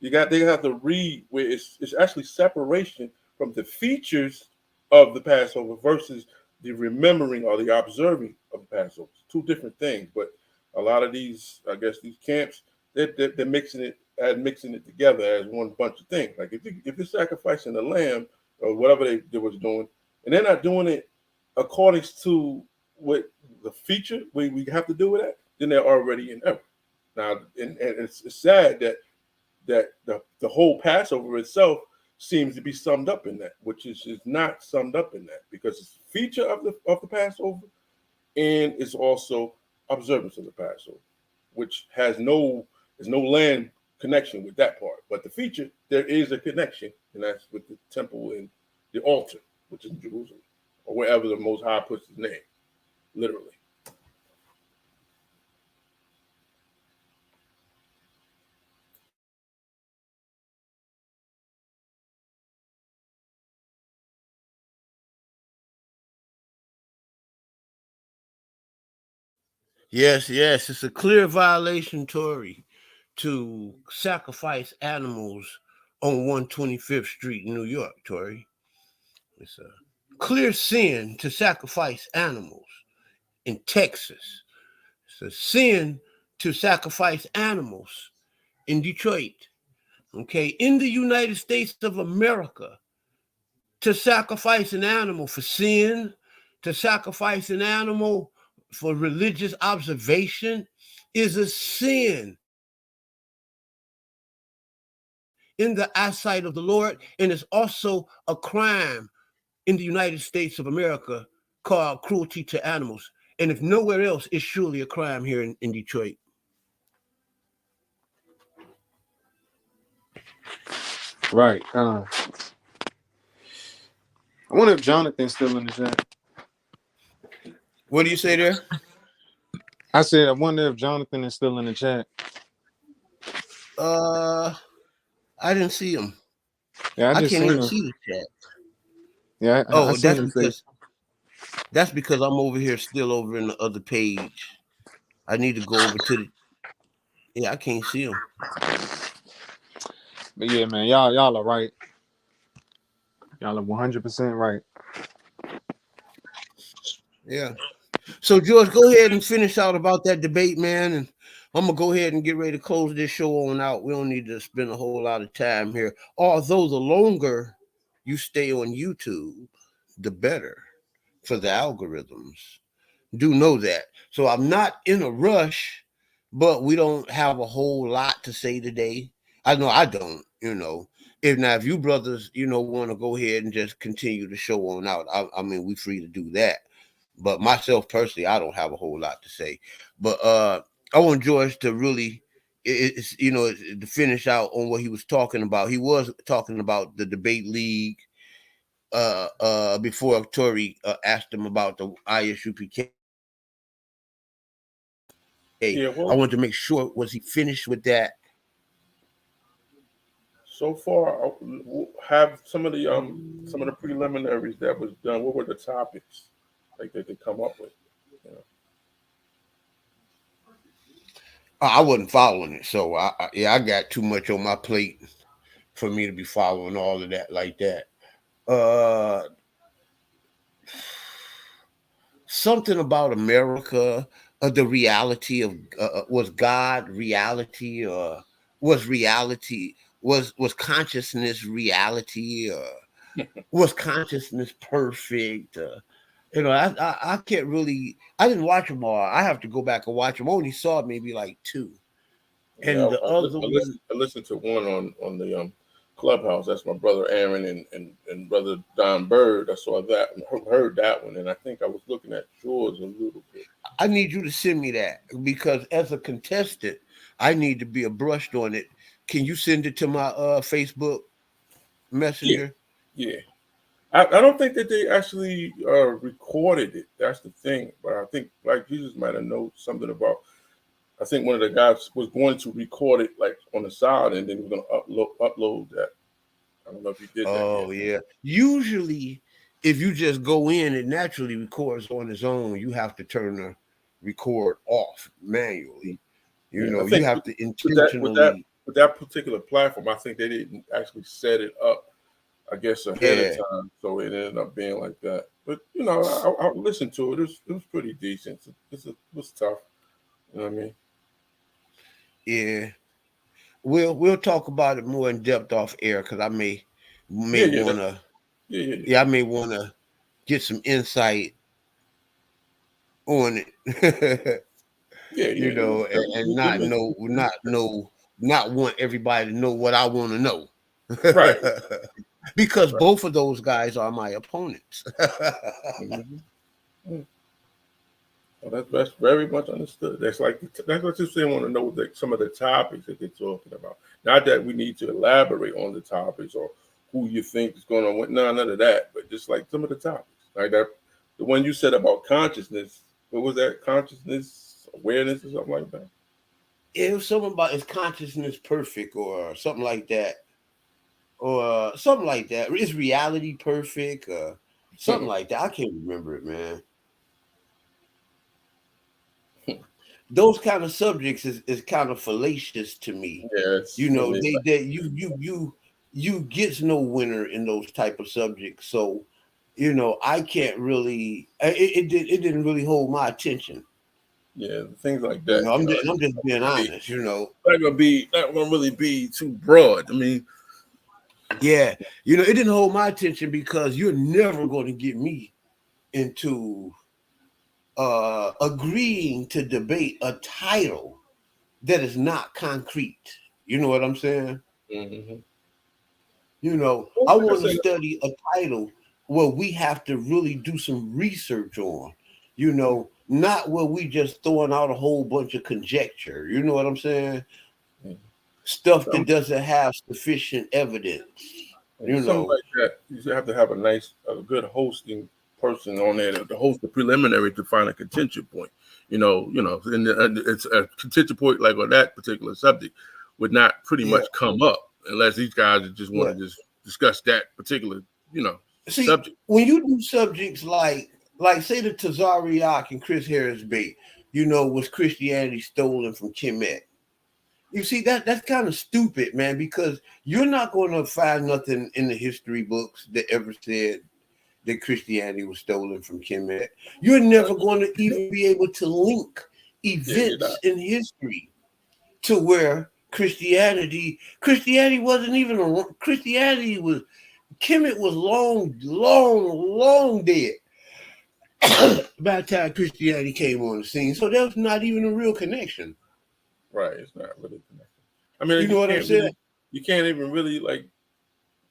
they have to read where it's actually separation from the features of the Passover versus the remembering or the observing of the Passover. It's two different things. But a lot of these, I guess, these camps, they're mixing it together as one bunch of things. Like if you're sacrificing a lamb or whatever they was doing, and they're not doing it according to what the feature we have to do with that, then they're already in error. Now, and it's sad that the whole Passover itself seems to be summed up in that, which is not summed up in that because it's a feature of the Passover, and it's also observance of the Passover, which there's no land connection with that part. But the feature, there is a connection, and that's with the temple and the altar, which is in Jerusalem, or wherever the Most High puts his name, literally. Yes, yes, it's a clear violation, Tory, to sacrifice animals on 125th Street in New York, Tory. It's a clear sin to sacrifice animals in Texas. It's a sin to sacrifice animals in Detroit. Okay, in the United States of America, to sacrifice an animal for sin, to sacrifice an animal for religious observation is a sin in the eyesight of the Lord, and it's also a crime in the United States of America called cruelty to animals. And if nowhere else, it's surely a crime here in Detroit. Right. I wonder if Jonathan's still in the chat. What do you say there? I said, I wonder if Jonathan is still in the chat. I didn't see him. Yeah, I I just can't seen even him. see the chat. Yeah, I Oh, seen him say. that's because I'm over here still over in the other page. I need to go over to the. Yeah, I can't see him. But yeah, man, y'all are right. Y'all are 100% right. Yeah. So George, go ahead and finish out about that debate, man, and I'm gonna go ahead and get ready to close this show on out. We don't need to spend a whole lot of time here. Although the longer you stay on YouTube, the better for the algorithms. Do know that. So I'm not in a rush, but we don't have a whole lot to say today. I know I don't, If you brothers, want to go ahead and just continue the show on out, I mean, we free to do that. But myself personally, I don't have a whole lot to say. But I want George to really, to finish out on what he was talking about. He was talking about the debate league before Tory asked him about the ISUPK. Yeah, I well, wanted to make sure, was he finished with that? so far, have some of the preliminaries that was done. What were the topics like that they come up with? You know? I wasn't following it, so I got too much on my plate for me to be following all of that like that. something about America, the reality of was God reality, or was consciousness reality, or was consciousness perfect? I can't really. I didn't watch them all. I have to go back and watch them. I only saw maybe like two, Yeah, and the other one. I listened to one on the Clubhouse. That's my brother Aaron and brother Don Bird. I saw that and heard that one, and I think I was looking at yours a little bit. I need you to send me that, because as a contestant, I need to be abreast on it. Can you send it to my Facebook Yeah, Messenger? yeah. I don't think that they actually recorded it. That's the thing. But I think Black Jesus might have known something about. I think one of the guys was going to record it like on the side, and then he was going to upload that. I don't know if he did that yet. Oh yeah. Usually, if you just go in, it naturally records on its own. You have to turn the record off manually. Yeah, I You think have to with that with that intentionally. with that particular platform, I think they didn't actually set it up, I guess, ahead of Yeah, time, so it ended up being like that. But I listened to it. It was pretty decent. It was tough. You know what I mean? yeah. We'll talk about it more in depth off air, because I may Yeah, yeah, wanna yeah. yeah, I may wanna get some insight on it. Yeah. And not not want everybody to know what I want to know. Right. Because Right. both of those guys are my opponents. Mm-hmm. Well, that's very much understood. That's what you're saying. Want to know some of the topics that they're talking about. Not that we need to elaborate on the topics or who you think is going to win. No, none of that. But just like some of the topics, like that, the one you said about consciousness. What was that? Consciousness, awareness, or something like that. It was something about is consciousness perfect, or something like that, or something like that. Is reality perfect? Something like that. I can't remember it, man. Those kind of subjects is kind of fallacious to me. Yeah, it's really They you gets no winner in those type of subjects. So, I can't really. It didn't really hold my attention. things like that. I'm just being Be, honest. not gonna really be too broad. I mean, Yeah, it didn't hold my attention, because you're never going to get me into agreeing to debate a title that is not concrete. You know what I'm saying? mm-hmm. I Like I want to said, study a title where we have to really do some research on, not where we just throwing out a whole bunch of conjecture. You know what I'm saying? Stuff that doesn't have sufficient evidence. and something like that, you have to have a good hosting person on there to host the preliminary to find a contention point. And it's a contention point like on that particular subject would not pretty Yeah. much come up unless these guys just want Yeah. to just discuss that particular, See, subject. when you do subjects like say the Tazariak and Chris Harris bait, was Christianity stolen from Kemet? You see, that's kind of stupid, man, because you're not going to find nothing in the history books that ever said that Christianity was stolen from Kemet. You're never going to even be able to link Yeah, you're not. events in history to where Christianity wasn't even Christianity was Kemet was long dead by the time Christianity came on the scene. So that was not even a real connection. Right, it's not really connected. I mean, You know what I'm saying? you can't even really like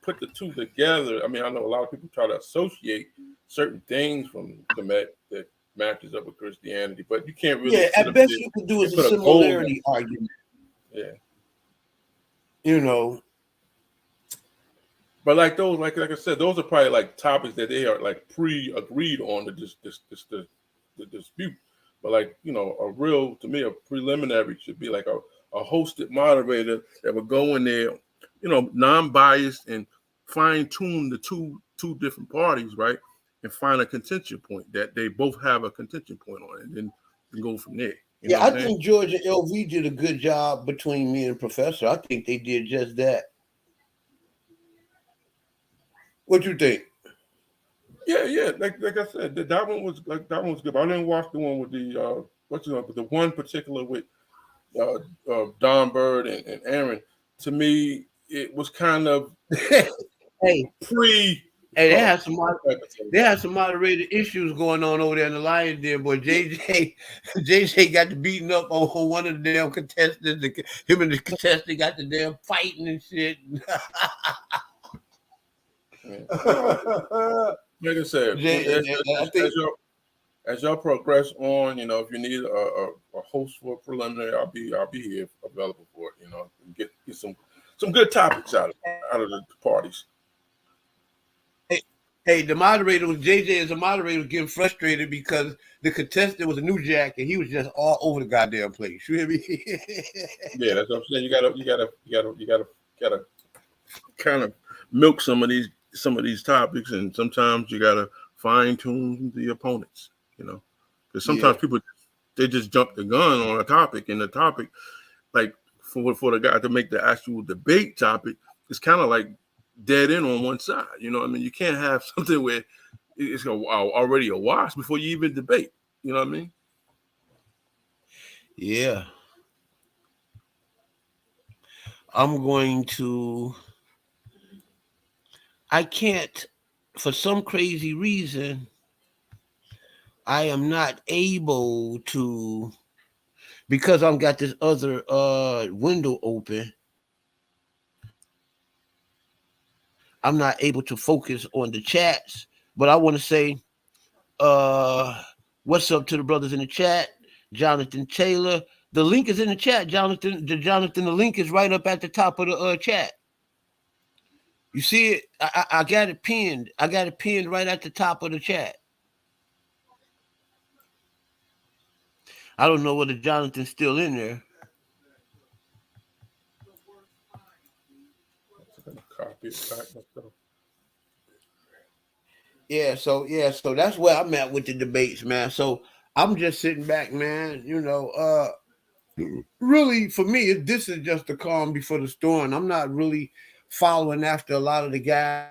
put the two together. I mean, I know a lot of people try to associate certain things from Kemet that matches up with Christianity, but you can't really Yeah, sit at up best there you could do and is a put a goal similarity next to it. argument. Yeah. You know, But like those, like I said, those are probably like topics that they are like pre-agreed on the dispute. But like to me, a preliminary should be like a hosted moderator that would go in there, non-biased and fine tune the two different parties, right, and find a contention point that they both have a contention point on, and then go from there. You know yeah, what I'm I saying? think George and LV did a good job between me and Professor. I think they did just that. What you think? Yeah. Like I said, that one was that one was good. But I didn't watch the one with the but the one particular with Don Bird and Aaron. To me, it was kind of Hey, pre hey, Trump. they had some moderated issues going on over there in the Lions Den, boy. JJ got the beating up on one of the damn contestants. Him and the contestant got the damn fighting and shit. Yeah. Like I said, I think as y'all progress on, if you need a host for a preliminary, I'll be here available for it. And get some good topics out of the parties. hey, the moderator was JJ as a moderator was getting frustrated because the contestant was a New Jack and he was just all over the goddamn place. You hear me? Yeah, that's what I'm saying. You gotta kind of milk some of these topics, and sometimes you gotta fine tune the opponents. Because sometimes Yeah. people they just jump the gun on a topic, and the topic, like for the guy to make the actual debate topic, it's kind of like dead in on one side. You know what I mean? You can't have something where it's already a wash before you even debate. You know what I mean? Yeah. I'm going to I can't for some crazy reason I am not able to because I've got this other window open. I'm not able to focus on the chats, but I want to say what's up to the brothers in the chat, Jonathan Taylor. The link is in the chat, Jonathan. The link is right up at the top of the chat. You see it? I got it pinned. I got it pinned right at the top of the chat. I don't know whether Jonathan's still in there. Copy it back myself. So that's where I'm at with the debates, man. So I'm just sitting back, man. Really for me, this is just the calm before the storm. I'm not really following after a lot of the guys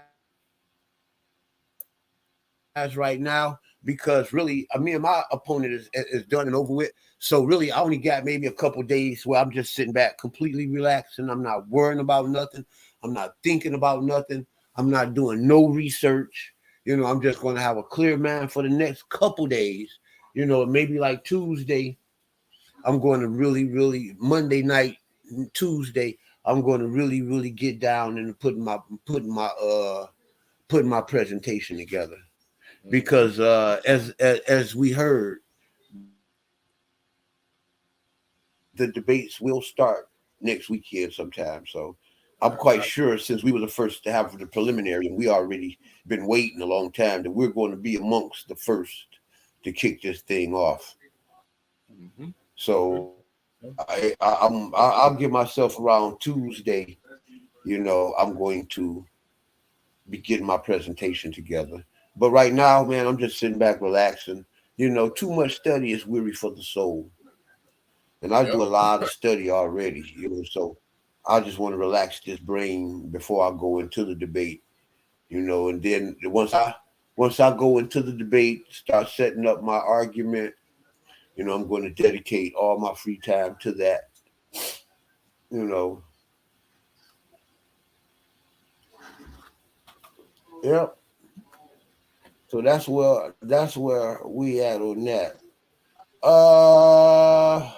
right now because really, me and my opponent is done and over with. So really, I only got maybe a couple days where I'm just sitting back, completely relaxing. I'm not worrying about nothing. I'm not thinking about nothing. I'm not doing no research. I'm just going to have a clear mind for the next couple days. Maybe like Tuesday, I'm going to really, really Monday night, Tuesday, I'm going to really, really get down and putting my presentation together because as we heard, the debates will start next weekend sometime. So I'm quite sure since we were the first to have the preliminary and we already been waiting a long time that we're going to be amongst the first to kick this thing off. Mm-hmm. So I'll give myself around Tuesday. I'm going to be getting my presentation together. But right now, man, I'm just sitting back relaxing. Too much study is weary for the soul. And I Yep. do a lot of study already, so I just want to relax this brain before I go into the debate, and then once I go into the debate, start setting up my argument, I'm going to dedicate all my free time to that, you know. Yep. So that's where we at on that. Uh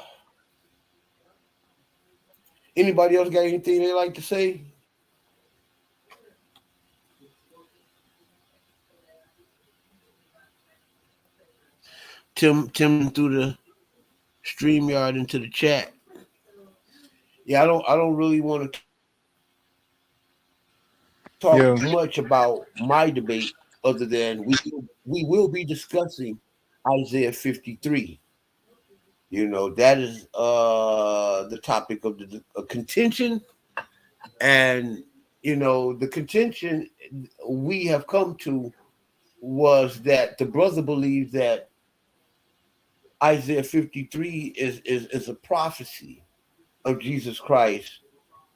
Anybody else got anything they like to say? Tim through the StreamYard into the chat. Yeah, I don't really want to talk Yo, much about my debate other than we will be discussing Isaiah 53. That is the topic of the contention, and the contention we have come to was that the brother believes that Isaiah 53 is a prophecy of Jesus Christ,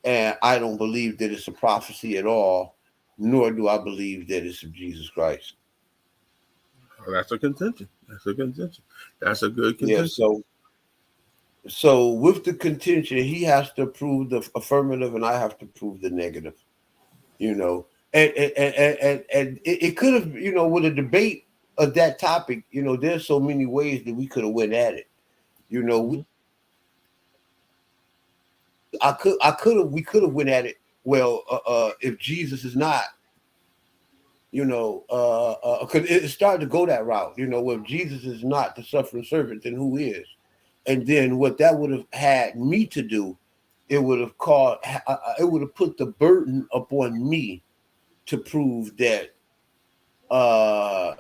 and I don't believe that it's a prophecy at all, nor do I believe that it's of Jesus Christ. Well, that's a contention. That's a contention. That's a good Yeah. contention. So with the contention, he has to prove the affirmative, and I have to prove the negative. You know, and it could have, with a debate of that topic, there's so many ways that we could have went at it. You know, Mm-hmm. we could have went at it. Well, if Jesus is not, because it started to go that route. Well, if Jesus is not the suffering servant, then who is? And then what that would have had me to do, it would have it would have put the burden upon me to prove that uh,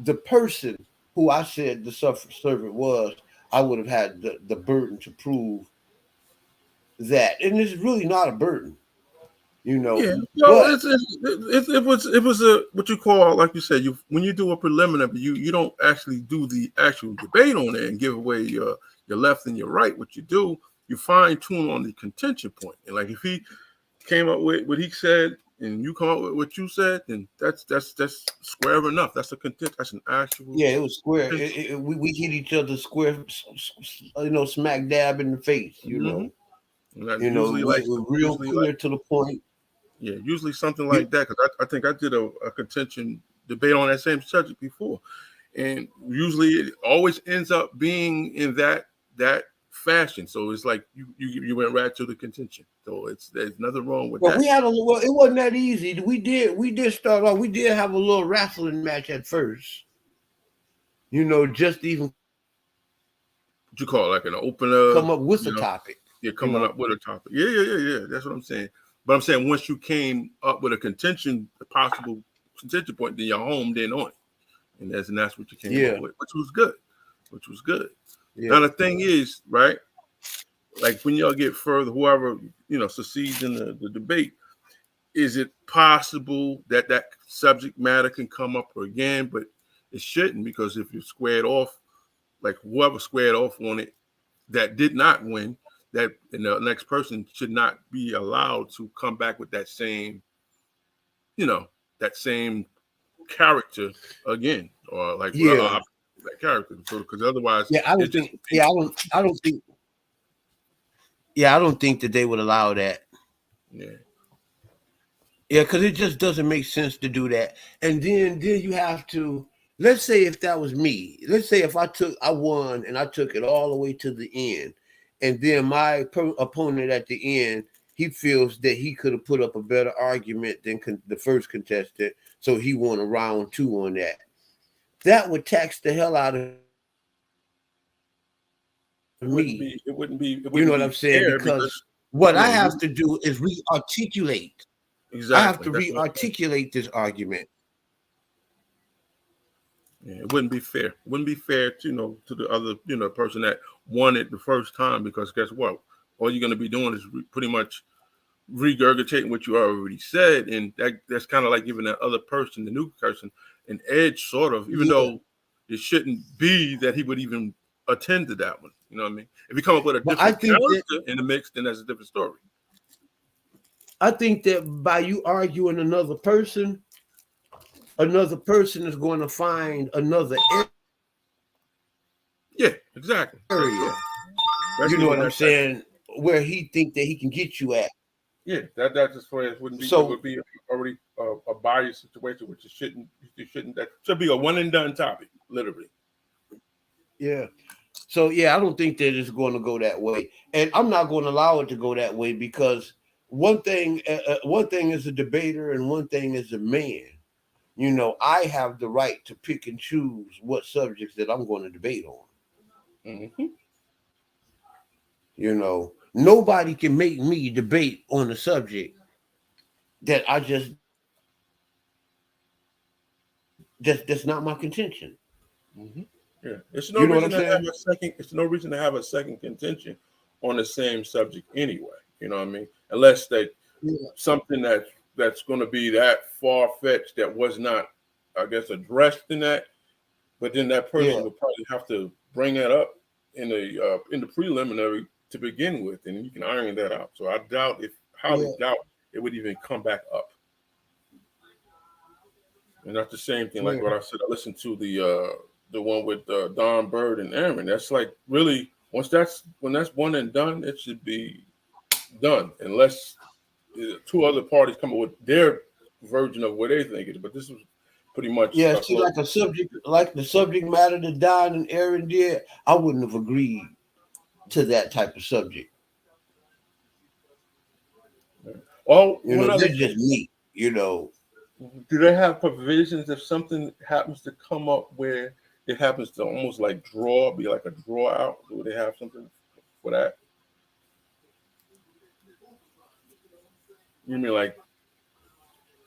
the person who I said the suffering servant was, I would have had the burden to prove that. And it's really not a burden, Yeah, no, but it was a what you call, like you said, you when you do a preliminary, you don't actually do the actual debate on it and give away your left and your right. What you do, you fine tune on the contention point, and like if he came up with what he said and you come up with what you said, then that's square enough. That's a content. That's an actual. yeah, it was square. We hit each other square, smack dab in the face, Mm-hmm. And that's we were real clear to the point. yeah, usually something like that, because I think I did a contention debate on that same subject before, and usually it always ends up being in that fashion. So it's like you went right to the contention. So there's nothing wrong with Well, that. it wasn't that easy. We did start off. We did have a little wrestling match at first. Just to even What you call it, like an opener, come up with a you know? topic. You're coming up with a topic. Yeah. That's what I'm saying. But I'm saying once you came up with a possible contention point, then you're homed in on it. And that's what you came up with, which was good. Yeah. Now the thing is, right? Like when y'all get further, whoever succeeds in the debate, is it possible that subject matter can come up again? But it shouldn't, because if you squared off, like whoever squared off on it that did not win, that and the next person should not be allowed to come back with that same, that same character again, or like Yeah. that character. So because otherwise, Yeah, I don't it's just think. Yeah, I don't think. Yeah, I don't think that they would allow that. yeah. Yeah, because it just doesn't make sense to do that. And then you have to. Let's say if that was me. Let's say if I won and I took it all the way to the end, and then my opponent at the end, he feels that he could have put up a better argument than the first contestant, so he won a round two on that. That would tax the hell out of me. It wouldn't be You know what I'm saying? fair Because because what I have to do is re-articulate. I have exactly to re-articulate this argument. yeah, it wouldn't be fair. It wouldn't be fair to to the other person that won it the first time, because guess what? All you're going to be doing is pretty much regurgitating what you already said, and that's kind of like giving that other person, the new person, an edge, sort of, even Yeah. though it shouldn't be that he would even attend to that one. You know what I mean? If you come up with a But I different think character in the mix, then that's a different story. that by you arguing another person is going to find another Yeah, exactly. area. Especially You know when what I'm that saying? Where he think that he can get you at. yeah, that just for it wouldn't be. It would be already a biased situation, which it shouldn't. That should be a one and done topic, literally. Yeah. So yeah, I don't think that it's going to go that way, and I'm not going to allow it to go that way because one thing is a debater, and one thing is a man. I have the right to pick and choose what subjects that I'm going to debate on. Mm-hmm. Nobody can make me debate on a subject that I that's not my contention. Mm-hmm. Yeah, it's no You know what I'm reason to have saying? a second. It's no reason to have a second contention on the same subject anyway. You know what I mean? Unless that Yeah. something that's going to be that far fetched that was not, I guess, addressed in that. But then that person Yeah. would probably have to bring that up in the preliminary to begin with, and you can iron that out. So I highly doubt it would even come back up. And that's the same thing. Like what I said, I listened to the one with Don Bird and Aaron. That's like really when that's one and done, it should be done unless two other parties come up with their version of what they think it is. But this was pretty much See, like the subject matter that Don and Aaron did, I wouldn't have agreed to that type of subject. Oh, that's just me. Do they have provisions if something happens to come up where it happens to almost like be like a draw out? Do they have something for that? You mean like,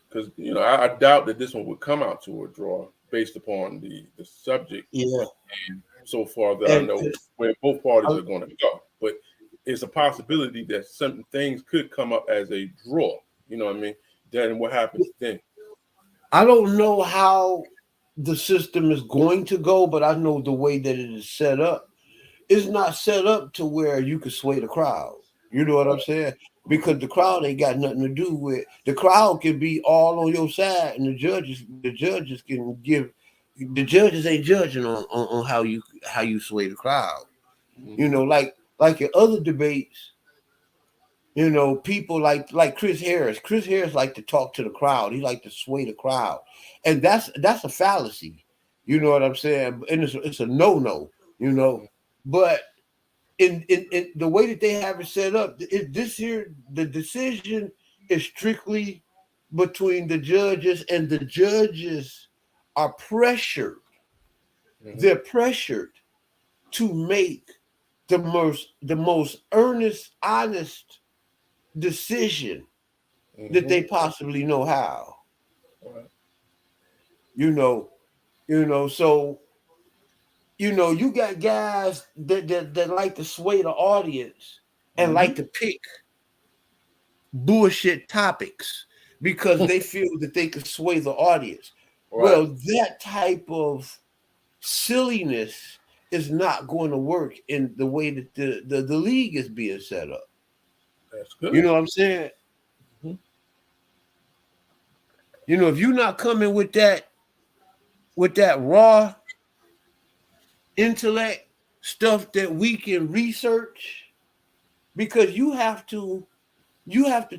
because I doubt that this one would come out to a draw based upon the subject. Yeah. So far that I know where both parties are going to go, but it's a possibility that certain things could come up as a draw. You know what I mean? Then what happens then? I don't know how the system is going to go, but I know the way that it is set up. It's not set up to where you can sway the crowd. You know what I'm saying? Because the crowd ain't got nothing to do with the crowd can be all on your side, and the judges can give. The judges ain't judging on how you sway the crowd. Like in other debates, people like Chris Harris. Chris Harris like to talk to the crowd. He like to sway the crowd, and that's a fallacy. You know what I'm saying? And it's a no. But in the way that they have it set up, this here the decision is strictly between the judges, and the judges are pressured. They're pressured to make the most earnest, honest decision that they possibly know how. So you got guys that like to sway the audience and like to pick bullshit topics because they feel that they can sway the audience. Well, that type of silliness is not going to work in the way that the league is being set up. That's good. You know what I'm saying? If you're not coming with that raw intellect stuff that we can research, because you have to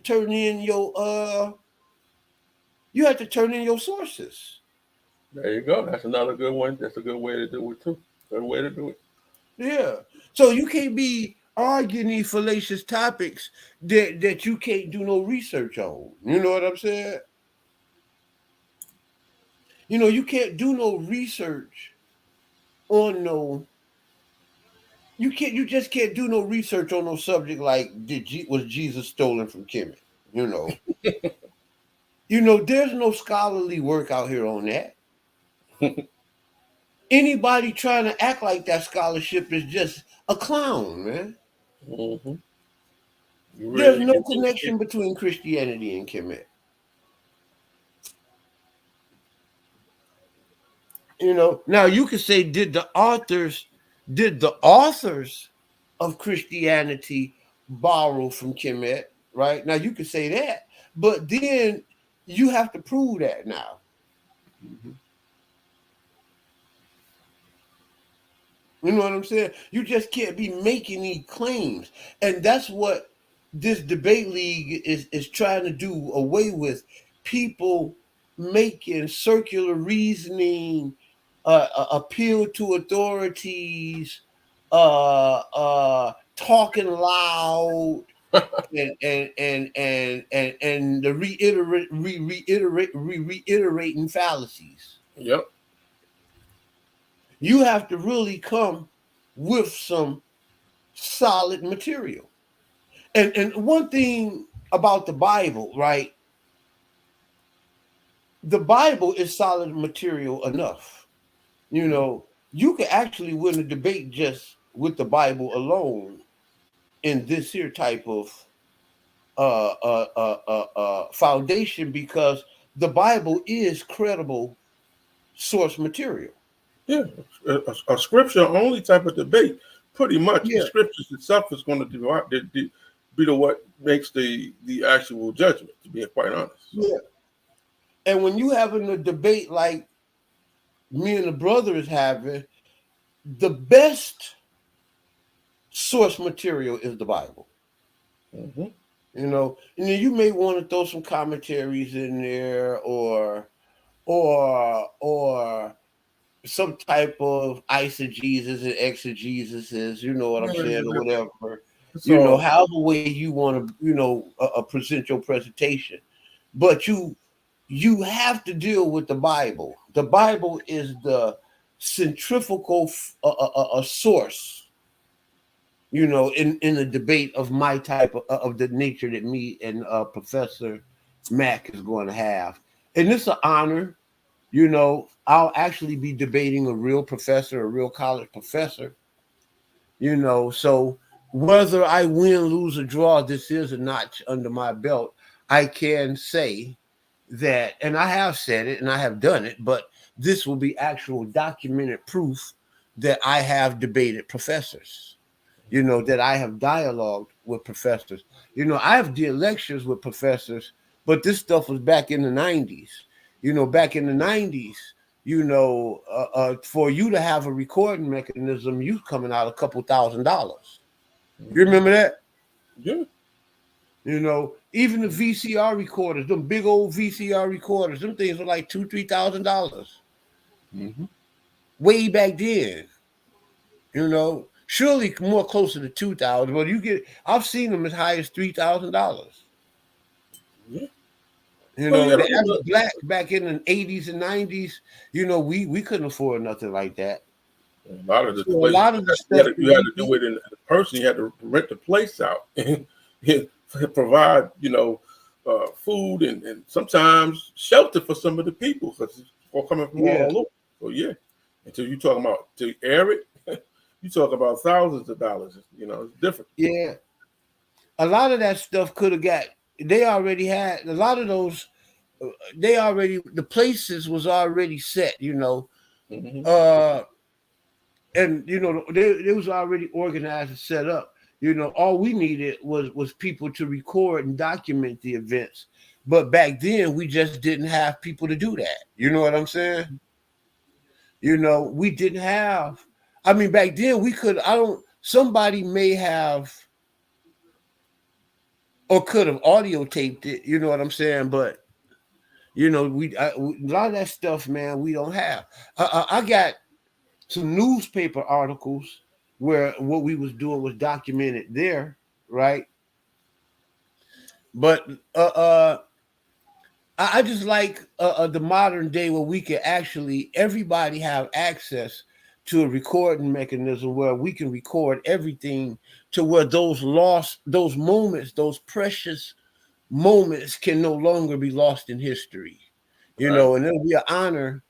turn in your sources. There you go. That's another good one. That's a good way to do it too. Good way to do it. Yeah. So you can't be arguing these fallacious topics that you can't do no research on. You know what I'm saying? You can't do no research on no. You just can't do no research on no subject like was Jesus stolen from Kemet? There's no scholarly work out here on that. Anybody trying to act like that scholarship is just a clown, man. There's no connection between Christianity and Kemet. Now you could say, did the authors of Christianity borrow from Kemet? Right? Now you could say that, but then you have to prove that now. You know what I'm saying? You just can't be making these claims. And that's what this debate league is trying to do away with. People making circular reasoning, appeal to authorities, talking loud, and the reiterating fallacies. Yep. You have to really come with some solid material. And one thing about the Bible, right? The Bible is solid material enough. You can actually win a debate just with the Bible alone in this here type of foundation, because the Bible is credible source material. Yeah, a scripture only type of debate. Pretty much, the scriptures itself is going to be what makes the actual judgment. To be quite honest. Yeah. And when you having a debate like me and the brother is having, the best source material is the Bible. Mm-hmm. You know, and then you may want to throw some commentaries in there, or some type of eisegesis and exegesis, you know what I'm saying, or whatever. You know, So however way you want to, present your presentation, but you have to deal with the Bible. The Bible is the centrifugal source, in the debate of my type of the nature that me and Professor Mack is going to have. And it's an honor. I'll actually be debating a real professor, a real college professor. So whether I win, lose, or draw, this is a notch under my belt. I can say that, and I have said it and I have done it, but this will be actual documented proof that I have debated professors, that I have dialogued with professors. I have did lectures with professors, but this stuff was back in the 90s. Back in the 90s, for you to have a recording mechanism, you coming out a couple $1,000s. You remember that? yeah. Even the VCR recorders, them big old VCR recorders, them things were like $2,000-$3,000 Mm-hmm. way back then. Surely more closer to 2,000, but I've seen them as high as $3,000. Yeah. Well, The average black back in the 80s and 90s, we couldn't afford nothing like that. a lot of the So a places lot of the you stuff had that to we do do, it in person. You had to rent the place out and provide, food and sometimes shelter for some of the people because it's all coming from yeah, all over. So yeah, until you talking about to air it, you talk about thousands of dollars. It's different. yeah. A lot of that stuff could have got. They already had a lot of those. The places was already set. Mm-hmm. Uh, and they was already organized and set up. All we needed was people to record and document the events. But back then, we just didn't have people to do that. You know what I'm saying? We didn't have. I mean, back then we could. I don't. Somebody may have or could have audio taped it. You know what I'm saying? But a lot of that stuff, man, we don't have. I got some newspaper articles where what we was doing was documented there, right? But I just like the modern day where we can actually everybody have access to a recording mechanism where we can record everything to where those moments, those precious moments can no longer be lost in history. Right. And it'll be an honor.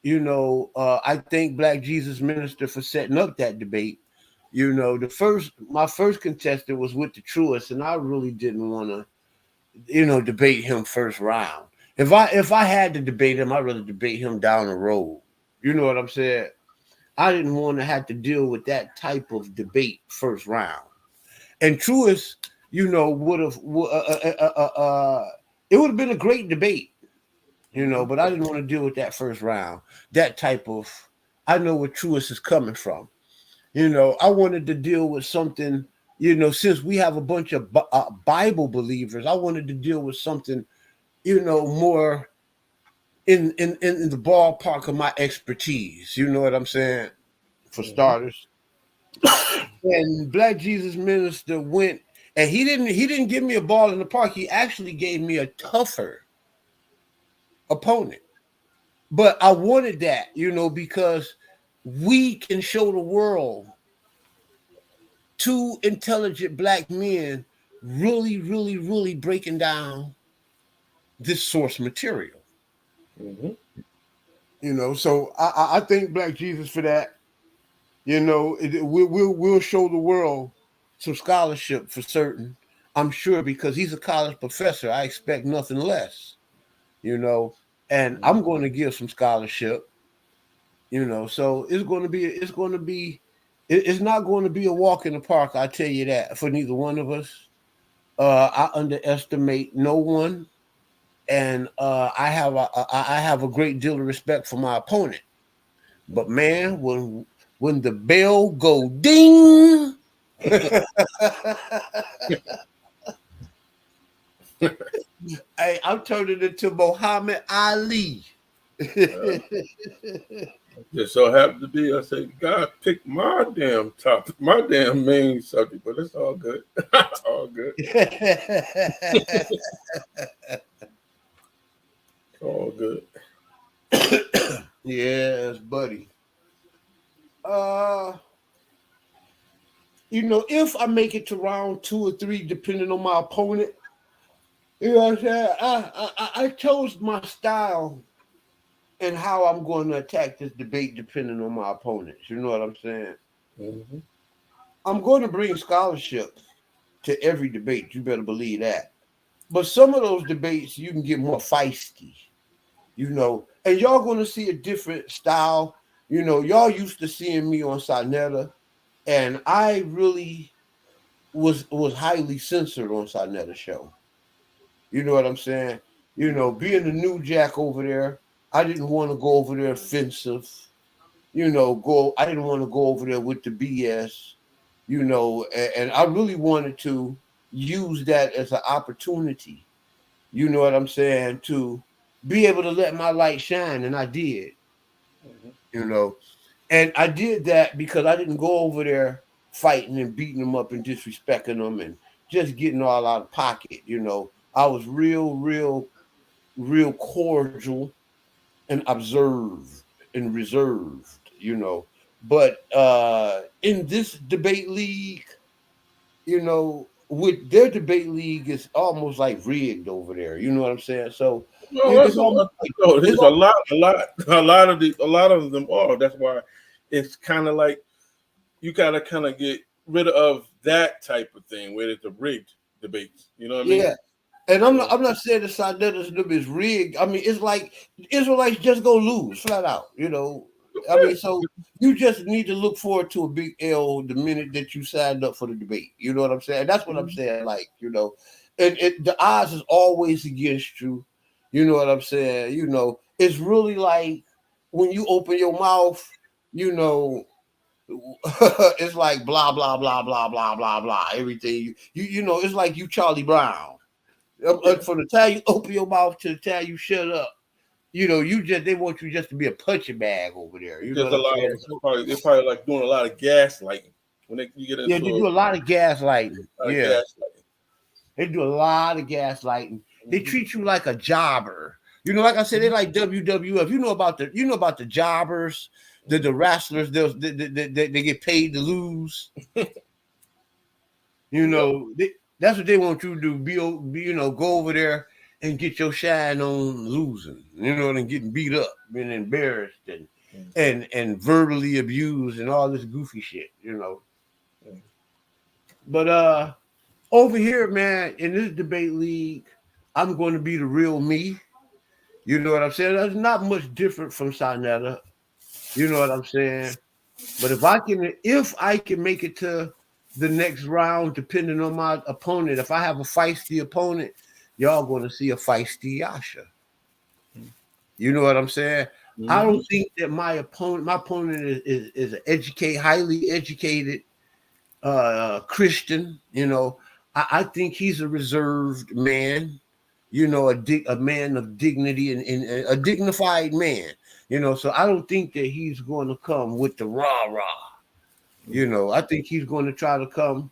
I thank Black Jesus Minister for setting up that debate. My first contestant was with the Truest, and I really didn't want to, debate him first round. If I had to debate him, I'd rather debate him down the road. You know what I'm saying? I didn't want to have to deal with that type of debate first round. And Truist, would have it would have been a great debate, but I didn't want to deal with that first round. That type of I know where Truist is coming from. I wanted to deal with something. Since we have a bunch of Bible believers, I wanted to deal with something, more in the ballpark of my expertise. You know what I'm saying? For Mm-hmm. starters, and Black Jesus Minister went, and he didn't give me a ball in the park. He actually gave me a tougher opponent. But I wanted that, because we can show the world two intelligent black men really, really, really breaking down this source material. Mm-hmm. So I thank Black Jesus for that. We'll show the world some scholarship for certain. I'm sure because he's a college professor, I expect nothing less. And I'm going to give some scholarship. So it's not going to be a walk in the park. I tell you that for neither one of us. I underestimate no one. and I have a great deal of respect for my opponent. But man, when the bell go ding, hey, I'm turning into Muhammad Ali. Just so happened to be, I say, God picked my damn topic, my damn main subject, but it's all good. All good. All good. Yes, buddy. Uh, if I make it to round 2 or 3, depending on my opponent, you know what I'm saying? I chose my style and how I'm going to attack this debate depending on my opponents. You know what I'm saying? Mm-hmm. I'm going to bring scholarship to every debate. You better believe that. But some of those debates you can get more feisty, and y'all going to see a different style. Y'all used to seeing me on Sinetta, and I really was highly censored on Sinetta's show. You know what I'm saying? Being the new jack over there, I didn't want to go over there offensive. I didn't want to go over there with the BS. And I really wanted to use that as an opportunity. You know what I'm saying? To be able to let my light shine, and I did. Mm-hmm. And I did that because I didn't go over there fighting and beating them up and disrespecting them and just getting all out of pocket. I was real, real, real cordial and observed and reserved. But in this debate league, with their debate league, it's almost like rigged over there. You know what I'm saying? So No, it's that's almost like no, it's there's a lot of them are. That's why it's kind of like you gotta kind of get rid of that type of thing where it's a rigged debates. You know what I mean? yeah. And I'm Yeah. not. I'm not saying the Sidetta's is rigged. I mean, it's like Israelites just go lose flat out. I mean, so you just need to look forward to a big L the minute that you signed up for the debate. You know what I'm saying? That's what I'm saying. Like, and the odds is always against you. You know what I'm saying? It's really like when you open your mouth. You know, it's like blah blah blah blah blah blah blah. Everything it's like you Charlie Brown. Yeah. From the time you open your mouth to the time you shut up, they want you just to be a punching bag over there. You know There's what a I'm lot saying? of they're probably like doing a lot of gaslighting when you get Yeah, into they do a lot of gaslighting. Yeah, gaslighting. they do a lot of gaslighting. They Mm-hmm. treat you like a jobber. Like I said, they like WWF. You know about the jobbers, the wrestlers. They get paid to lose. Yep. That's what they want you to do. Go over there and get your shine on losing. And getting beat up, being embarrassed, and verbally abused and all this goofy shit. But over here, man, in this debate league, I'm going to be the real me. You know what I'm saying? That's not much different from Sinetta. You know what I'm saying? But if I can make it to the next round, depending on my opponent, if I have a feisty opponent, y'all going to see a feisty Yasha. You know what I'm saying? I Mm-hmm. don't think that my opponent is an highly educated Christian. I think he's a reserved man. A man of dignity and a dignified man. So I don't think that he's going to come with the rah rah. I think he's going to try to come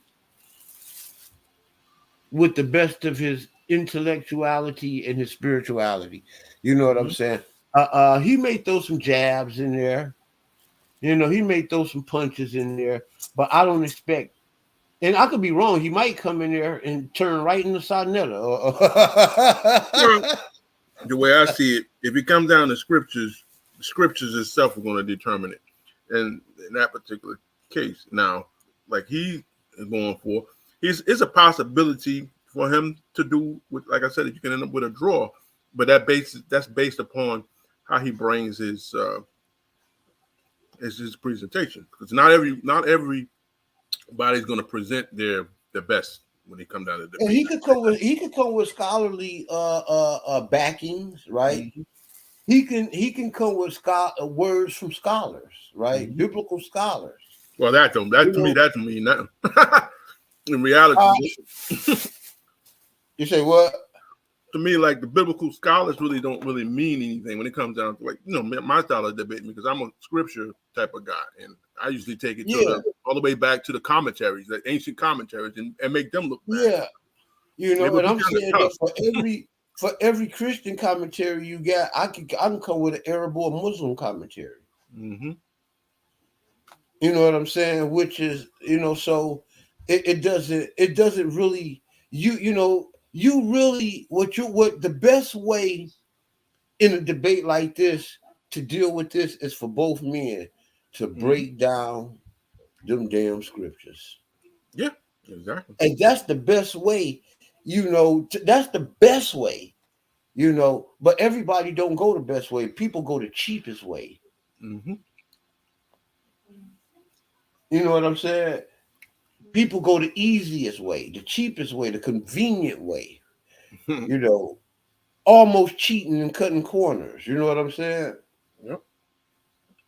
with the best of his intellectuality and his spirituality. You know what I'm Mm-hmm. saying? He may throw some jabs in there. He may throw some punches in there, but I don't expect. And I could be wrong. He might come in there and turn right into Sarnetta. Well, the way I see it, if it comes down to scriptures, the scriptures itself are going to determine it. And in that particular case, now, like he is going for, it's a possibility for him to do with, like I said, you can end up with a draw, but that's based upon how he brings his presentation. Because not everybody's going to present their best. when they come down to And debate. he could come with scholarly backings, right? Mm-hmm. He can come with words from scholars, right? Mm-hmm. Biblical scholars. Well, that to me, that don't mean nothing. In reality, you say what? to me, like the biblical scholars really don't really mean anything when it comes down to, like, you know, my style of debating, because I'm a scripture type of guy, and I usually take it to all the way back to the commentaries, the ancient commentaries, and make them look bad. Yeah, you know, It would and be I'm kind of saying tough. that for every Christian commentary you got, I can come with an Arab or Muslim commentary. Mm-hmm. You know what I'm saying? Which is, you know, so it doesn't really you really what the best way in a debate like this to deal with this is for both men to break down them damn scriptures. Yeah, exactly. And that's the best way, you know, that's the best way, you know, but everybody don't go the best way. People go the cheapest way. Mm-hmm. You know what I'm saying? People go the easiest way, the cheapest way, the convenient way, you know, almost cheating and cutting corners. You know what I'm saying? Yep.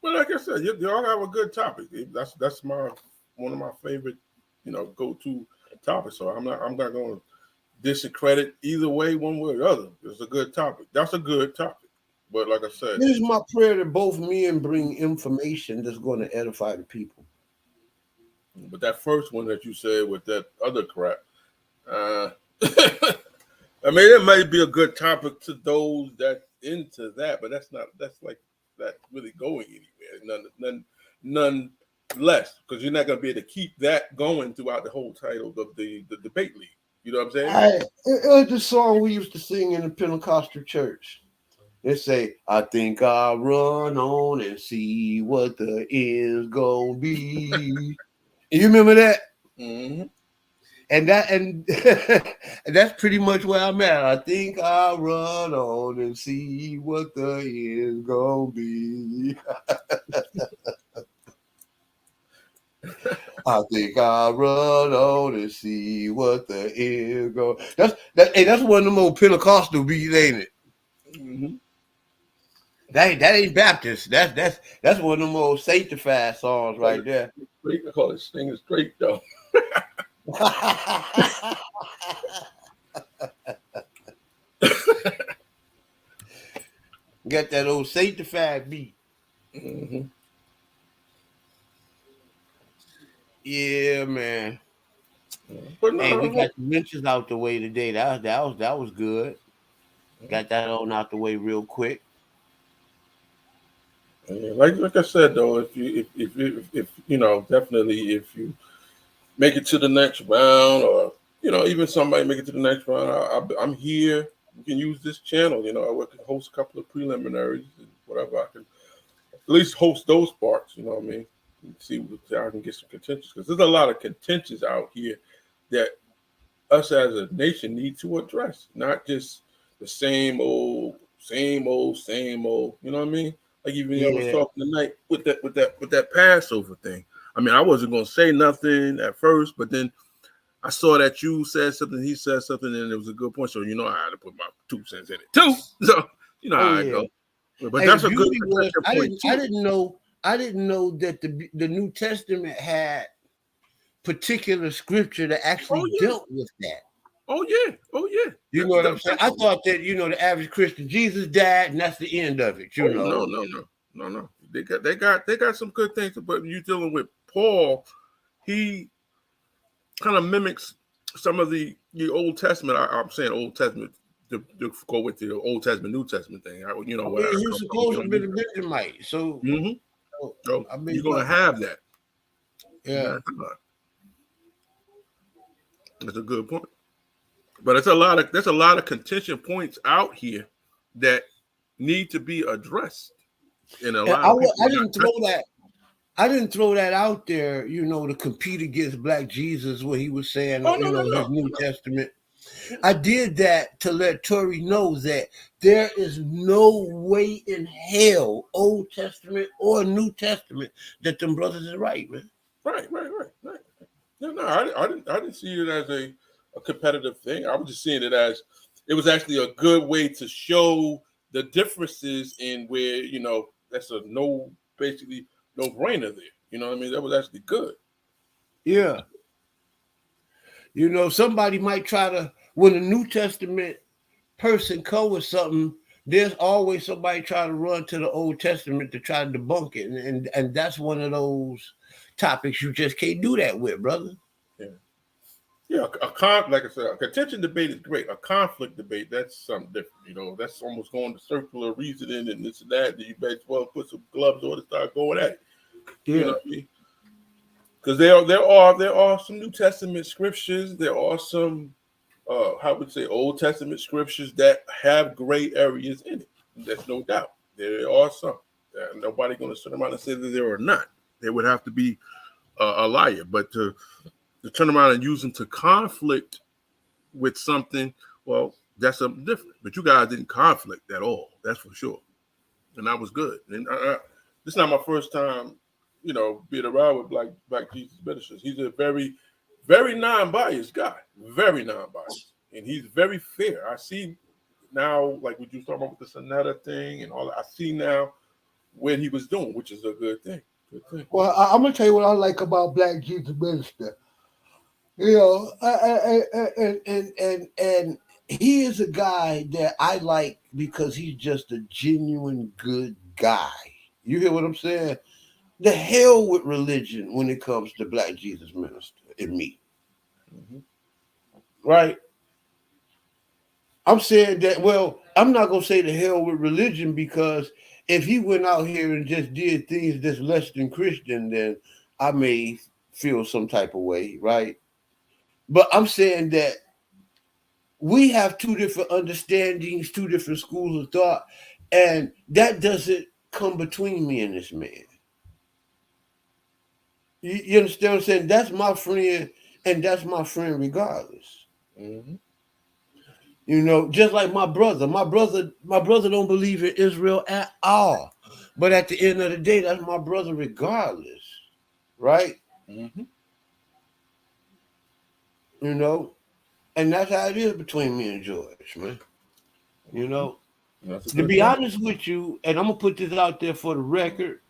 Well, like I said, y'all have a good topic. That's one of my favorite, you know, go-to topics. So I'm not going to discredit either way, one way or the other. It's a good topic. That's a good topic. But like I said, Here's my prayer that both men bring information that's going to edify the people. but that first one that you said with that other crap, I mean, it may be a good topic to those that into that, but that's like that really going anywhere. None less, because you're not going to be able to keep that going throughout the whole title of the debate league. You know what I'm saying? It was the song we used to sing in the Pentecostal church. They say, I think I'll run on and see what the end's gonna be. You remember that? Mm-hmm. And and that's pretty much where I'm at. I think I'll run on and see what the end's gonna be. I think I'll run on and see what the end's gonna. That's one of them old Pentecostal beats, ain't it? Mm-hmm. That ain't Baptist. That's one of them old sanctified songs right there. I call it singing straight though. Got that old sanctified beat. Mm-hmm. Yeah, man. But no, Hey, we got the mentions out the way today. That was good. Got that on out the way real quick. yeah, like I said though, if you know, definitely if you make it to the next round, or you know, even somebody make it to the next round, I'm here. You can use this channel. You know, I can host a couple of preliminaries and whatever. I can at least host those parts. You know what I mean? And see if I can get some contentions, because there's a lot of contentions out here that us as a nation need to address, not just the same old, same old, same old. You know what I mean? Like even I was Yeah. talking tonight with that Passover thing. I mean, I wasn't gonna say nothing at first, but then I saw that you said something, he said something, and it was a good point. So you know, I had to put my 2 cents in it too. So you know how I go. But Hey, that's the a good beauty was point too. I didn't know that the New Testament had particular scripture that actually dealt with that. Oh yeah. You know what I'm saying? I thought that, you know, the average Christian, Jesus died and that's the end of it, you know. No. They got some good things, but you're dealing with Paul. He kind of mimics some of the Old Testament. I'm saying Old Testament to go with the Old Testament, New Testament thing. You know where I He come was from. supposed to be the Benjamite. So, So I mean, you're gonna have that. yeah. That's a good point. But there's a lot of contention points out here that need to be addressed. And a lot of people I didn't throw that out there, you know, to compete against Black Jesus when he was saying, his New Testament. I did that to let Tory know that there is no way in hell, Old Testament or New Testament, that them brothers is right, man. Right. No, I didn't see it as a competitive thing. I was just seeing it as it was actually a good way to show the differences in where, you know, that's a basically no brainer there. You know what I mean? That was actually good. Yeah. You know, somebody might try to, when a New Testament person come with something, there's always somebody trying to run to the Old Testament to try to debunk it. And that's one of those topics you just can't do that with, brother. Yeah. Yeah, like I said, a contention debate is great. A conflict debate, that's something different. You know, that's almost going to circular reasoning and this and that. You better well put some gloves on and start going at it. Yeah. You know what I mean? Because there are some New Testament scriptures. There are some how would say Old Testament scriptures that have gray areas in it. There's no doubt. There are some. Nobody's going to sit around and say that there are not. They would have to be a liar. But to turn around and use them to conflict with something, well, that's something different. But you guys didn't conflict at all. That's for sure. And that was good. And this is not my first time, you know, being around with Black Jesus ministers. He's a very, very non-biased guy. Very non-biased. And he's very fair. I see now, like what you were talking about with the Sonata thing and all that, I see now what he was doing, which is a good thing. Good thing. Well, I'm gonna tell you what I like about Black Jesus Minister. You know, and he is a guy that I like because he's just a genuine good guy. You hear what I'm saying? The hell with religion when it comes to Black Jesus Minister and me. Mm-hmm. Right? I'm saying that, well, I'm not going to say the hell with religion because if he went out here and just did things that's less than Christian, then I may feel some type of way, right? But I'm saying that we have two different understandings, two different schools of thought, and that doesn't come between me and this man. You understand what I'm saying? That's my friend, and that's my friend regardless. Mm-hmm. You know, just like my brother. My brother don't believe in Israel at all. But at the end of the day, that's my brother regardless. Right? Mm-hmm. You know? And that's how it is between me and George, man. You know? To be honest with you, and I'm gonna put this out there for the record,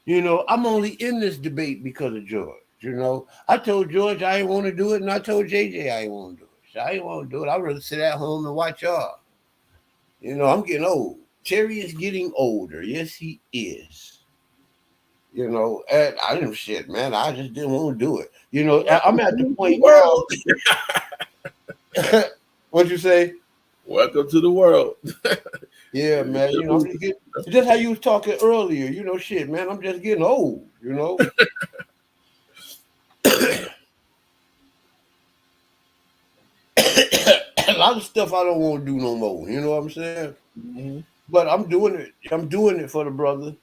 you know, I'm only in this debate because of George. You know, I told George I didn't want to do it, and I told JJ I didn't want to do it. So I didn't want to do it. I'd rather sit at home and watch y'all. You know, I'm getting old. Terry is getting older. Yes, he is. You know, and I didn't shit, man. I just didn't want to do it. You know, I'm at the point now. What'd you say? Welcome to the world. Yeah, man. You know, I'm just getting, just how you was talking earlier. You know, shit, man. I'm just getting old. You know. A lot of stuff I don't want to do no more. You know what I'm saying? Mm-hmm. But I'm doing it. I'm doing it for the brother.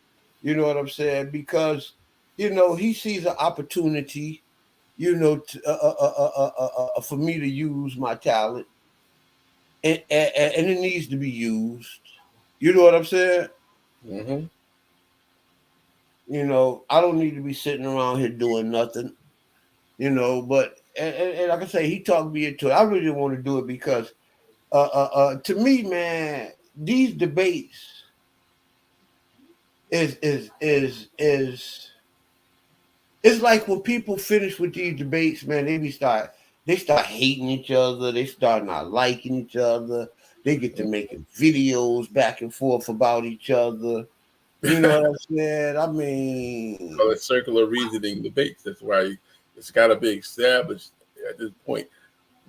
You know what I'm saying? Because you know he sees an opportunity. You know, for me to use my talent, and it needs to be used. You know what I'm saying? Mm-hmm. You know, I don't need to be sitting around here doing nothing. You know, but and like I say, he talked me into it. I really want to do it because, to me, man, these debates is it's like when people finish with these debates, man, they start hating each other, they start not liking each other, they get to making videos back and forth about each other. You know what I'm saying? I mean, Well, it's circular reasoning debates. That's why it's got to be established at this point.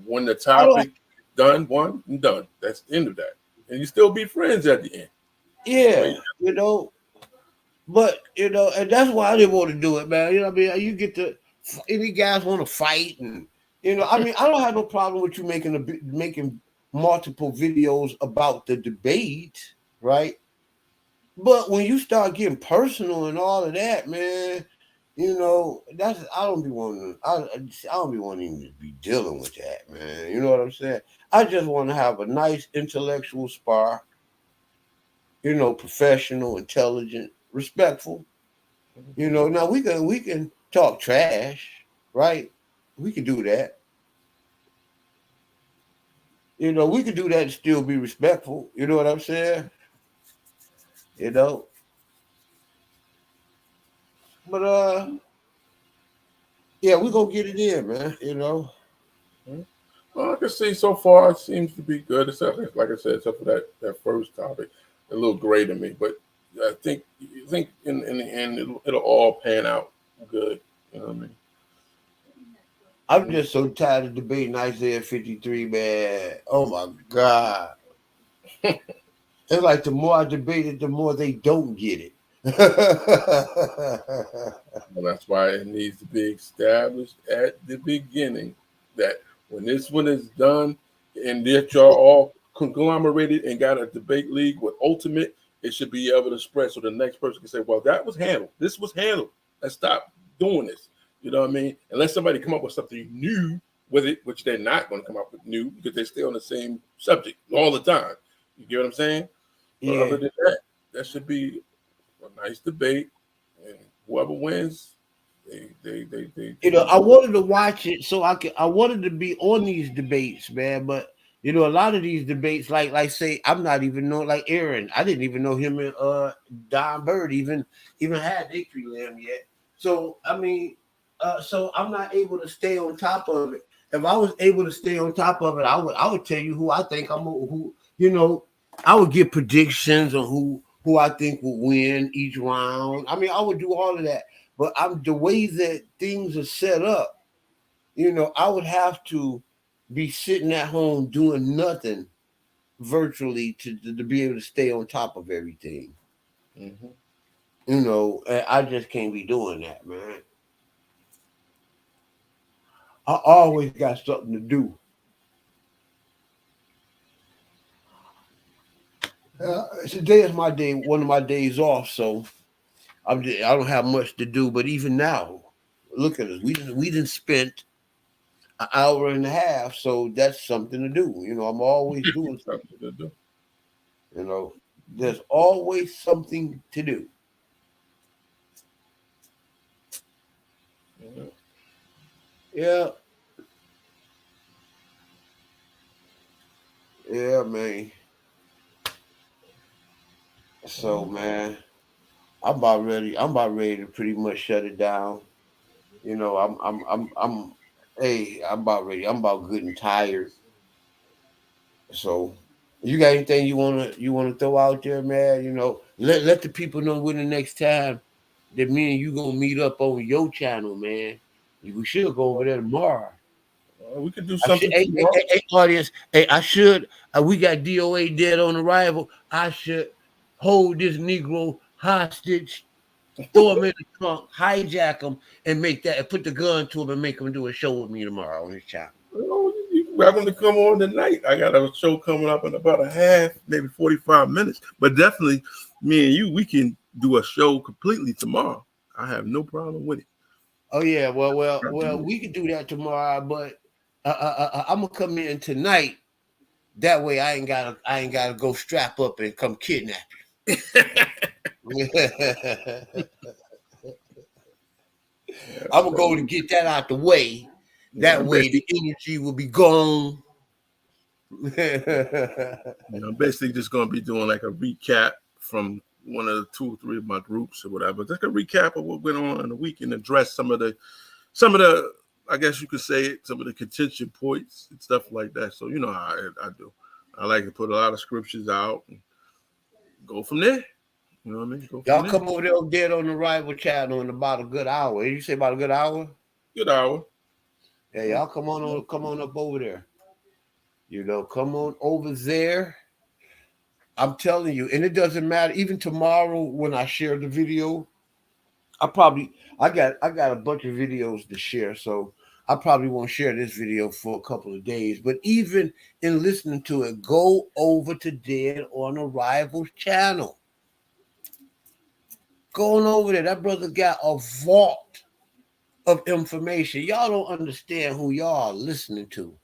When the topic done, one and done. That's the end of that. And you still be friends at the end. yeah, you know. But you know, and that's why I didn't want to do it, man. You know what I mean? You get to any guys want to fight, and you know, I mean, I don't have no problem with you making multiple videos about the debate, right? But when you start getting personal and all of that, man, you know, that's I don't be wanting. I don't be wanting to be dealing with that, man. You know what I'm saying? I just want to have a nice intellectual spar. You know, professional, intelligent, respectful. You know, now we can talk trash, right? We can do that. You know, we could do that and still be respectful. You know what I'm saying? You know, but yeah, we gonna get it in, man. You know. Well, I can see so far it seems to be good. Except, like I said, except for that first topic, a little gray to me. But I think in the end it'll all pan out good. You know what I mean? I'm just so tired of debating Isaiah 53, man. Oh my God. It's like the more I debate it, the more they don't get it. Well, that's why it needs to be established at the beginning that when this one is done and that y'all all conglomerated and got a debate league with Ultimate, it should be able to spread so the next person can say, well, that was handled. This was handled. Let's stop doing this. You know what I mean? Unless somebody come up with something new with it, which they're not going to come up with new because they stay on the same subject all the time. You get what I'm saying? But Yeah. other than that, that should be a nice debate. And whoever wins, they You know, I wanted to watch it so I wanted to be on these debates, man. But you know, a lot of these debates, like say, I'm not even know like Aaron. I didn't even know him and Don Bird even had Victory Lamb yet. So I mean, so I'm not able to stay on top of it. If I was able to stay on top of it, I would tell you who I think who you know, I would give predictions on who I think will win each round. I mean, I would do all of that. But I'm the way that things are set up, you know, I would have to be sitting at home doing nothing virtually to be able to stay on top of everything. mm-hmm. You know, and I just can't be doing that, man. I always got something to do. Today is my day, one of my days off, so I don't have much to do. But even now, look at us. We didn't spend an hour and a half, so that's something to do. You know, I'm always doing something. Something to do. You know, there's always something to do. Yeah. Yeah, yeah, man. So, man, I'm about ready to pretty much shut it down. You know, hey, I'm about ready. I'm about good and tired. So, you got anything you wanna throw out there, man? You know, let the people know when the next time that me and you gonna meet up on your channel, man. We should go over there tomorrow. We could do I should, something hey, hey, tomorrow. hey, hey, audience, hey, I should. We got DOA dead on arrival. I should hold this Negro hostage, throw him in the trunk, hijack him, and put the gun to him and make him do a show with me tomorrow on his channel. Oh, you welcome to come on tonight. I got a show coming up in about a half, maybe 45 minutes. But definitely, me and you, we can do a show completely tomorrow. I have no problem with it. Oh yeah, well, we could do that tomorrow, but I'm gonna come in tonight. That way, I ain't gotta go strap up and come kidnap you. Yeah, I'm gonna so, go to get that out the way. yeah, That way, the energy will be gone. I'm basically just going to be doing like a recap from one of the 2 or 3 of my groups or whatever. Just a recap of what went on in the week and address some of the, I guess you could say it, some of the contention points and stuff like that. So you know how I do. I like to put a lot of scriptures out and go from there. You know what I mean? Go from Y'all there. come over there dead on the rival channel in about a good hour. You say about a good hour? Good hour. Yeah, y'all come on up over there. You know, come on over there. I'm telling you, and it doesn't matter. Even tomorrow when I share the video, I got a bunch of videos to share, so I probably won't share this video for a couple of days. But even in listening to it, go over to Dead on Arrival's channel. Going over there, that brother got a vault of information. Y'all don't understand who y'all are listening to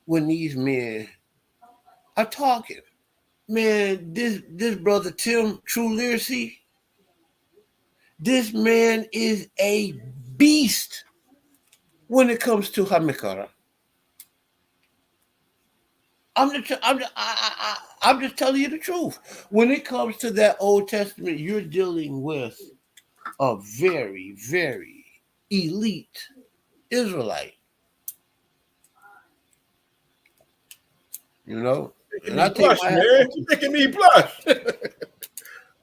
when these men are talking. Man, this brother Tim True Literacy, this man is a beast when it comes to Hamikara. I'm just telling you the truth. When it comes to that Old Testament, you're dealing with a very, very elite Israelite. You know, Making and me I take blush, my hat man. off to You're making me blush.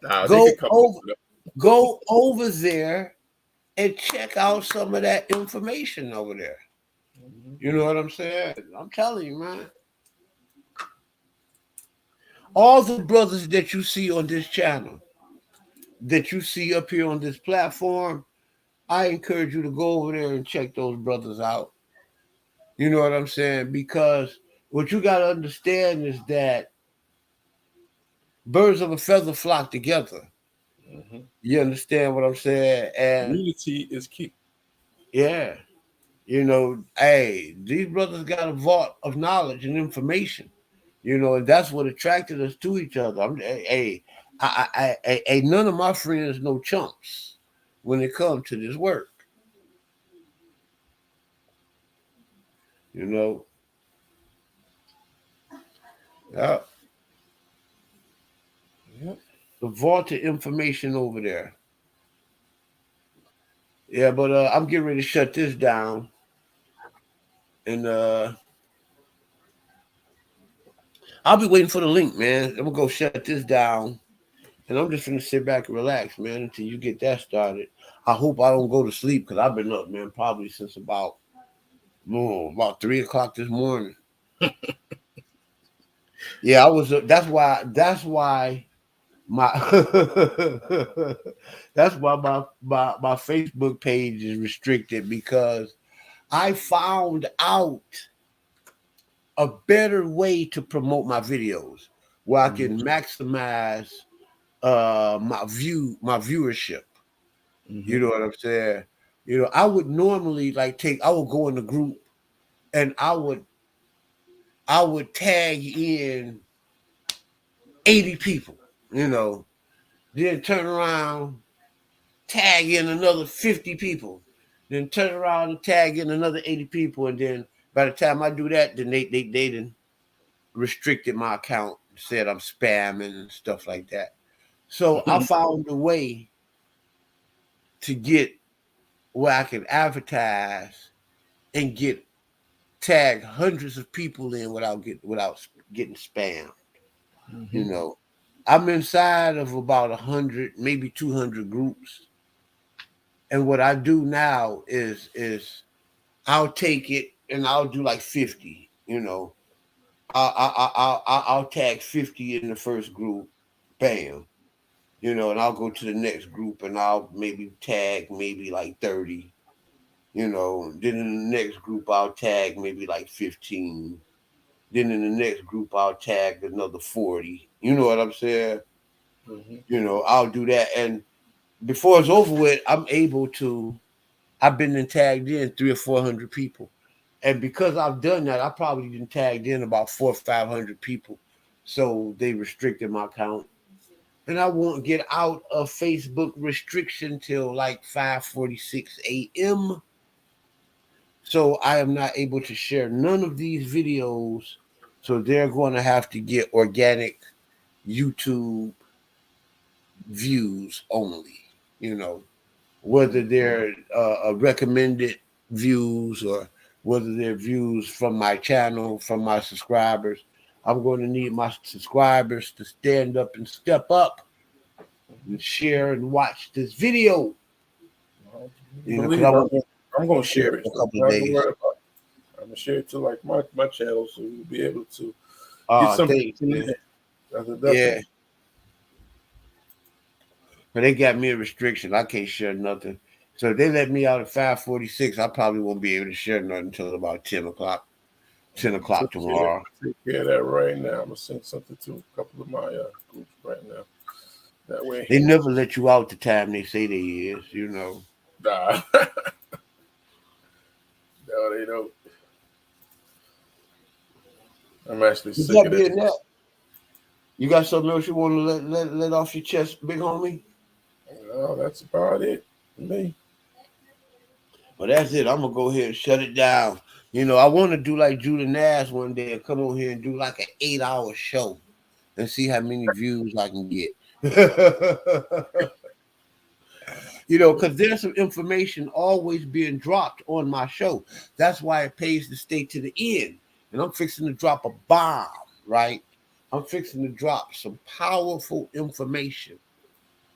Nah, they go could come over over. go over there and check out some of that information over there. Mhm. You know what I'm saying? I'm telling you, man. All the brothers that you see on this channel, that you see up here on this platform, I encourage you to go over there and check those brothers out. You know what I'm saying? Because what you got to understand is that birds of a feather flock together. Mhm. You understand what I'm saying? And Unity is key. yeah, hey, these brothers got a vault of knowledge and information. And that's what attracted us to each other. None of my friends no chumps when it comes to this work. You know, yeah, Yep. the vault of information over there. Yeah, but I'm getting ready to shut this down, and I'll be waiting for the link, man. I'm gonna go shut this down, and I'm just gonna sit back and relax, man, until you get that started. I hope I don't go to sleep because I've been up, man, probably since about 3 o'clock this morning. Yeah, I was. That's why. My that's why my Facebook page is restricted because I found out a better way to promote my videos where I Mhm. can maximize my viewership. You Mhm. know what I'm saying? I would normally I would go in the group and I would tag in 80 people, you know, then turn around, tag in another 50 people, then turn around and tag in another 80 people, and then by the time I do that, then they done restricted my account, said I'm spamming and stuff like that. So I found a way to get where I can advertise and get tag hundreds of people in without getting spammed. You Mhm. know, I'm inside of about 100, maybe 200 groups, and what I do now is I'll take it and I'll do like 50. I'll tag 50 in the first group, bam. And I'll go to the next group and I'll maybe tag maybe like 30. Then in the next group I'll tag maybe like 15. Then in the next group I'll tag another 40. You know what I'm saying? Mhm. I'll do that, and before it's over with, I'm able to. I've been tagged in 300 or 400 people. And because I've done that, I probably been tagged in about 400 or 500 people. So they restricted my account. And I won't get out of Facebook restriction till like 5:46 a.m. So I am not able to share none of these videos. So they're going to have to get organic YouTube views only. You know, whether they're recommended views or whether they're views from my channel, from my subscribers. I'm going to need my subscribers to stand up and step up and share and watch this video, Well, because believe I me, won't I'm gonna share share it it. for a So couple of not gonna days. worry about it. I'm gonna share it to like my channel, so you'll be able to get some Thanks, people in man. there. That's a Yeah, definite. but they got me a restriction. I can't share nothing. So if they let me out at 5:46, I probably won't be able to share nothing until about 10 o'clock. 10 o'clock tomorrow. Take care of that right now. I'm gonna send something to a couple of my groups right now. That way, They never let you out the time they say they is. nah, no, they don't. I'm actually With sick that of that. being that, you got something else you want to let off your chest, big homie? No, that's about it. Me. Well, that's it. I'm gonna go ahead and shut it down. I want to do like Judah Nash one day and come on here and do like an 8-hour show and see how many views I can get. Because there's some information always being dropped on my show. That's why it pays to stay to the end. And I'm fixing to drop a bomb, right? I'm fixing to drop some powerful information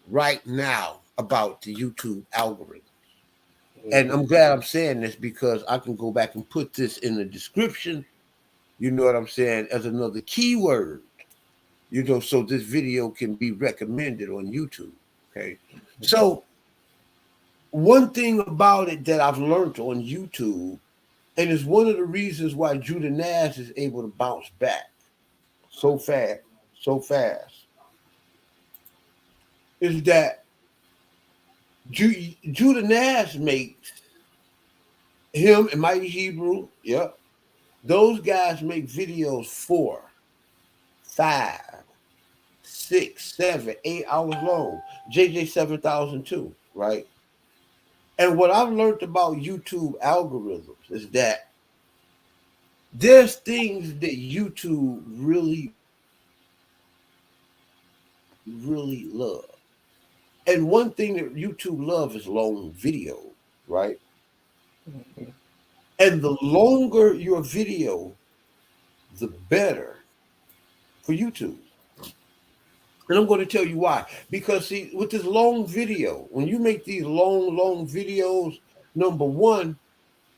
right now about the YouTube algorithm. And I'm glad I'm saying this because I can go back and put this in the description, you know what I'm saying, as another keyword, so this video can be recommended on YouTube. Okay. So one thing about it that I've learned on YouTube, and it's one of the reasons why Judah Nash is able to bounce back so fast, is that Judah Nash makes him and Mighty Hebrew, yep, those guys make videos 4, 5, 6, 7, 8 hours long. JJ 7002, right? And what I've learned about YouTube algorithms is that there's things that YouTube really, really love. And one thing that YouTube love is long video, right? And the longer your video, the better for YouTube. And I'm going to tell you why. Because see, with this long video, when you make these long videos, number one,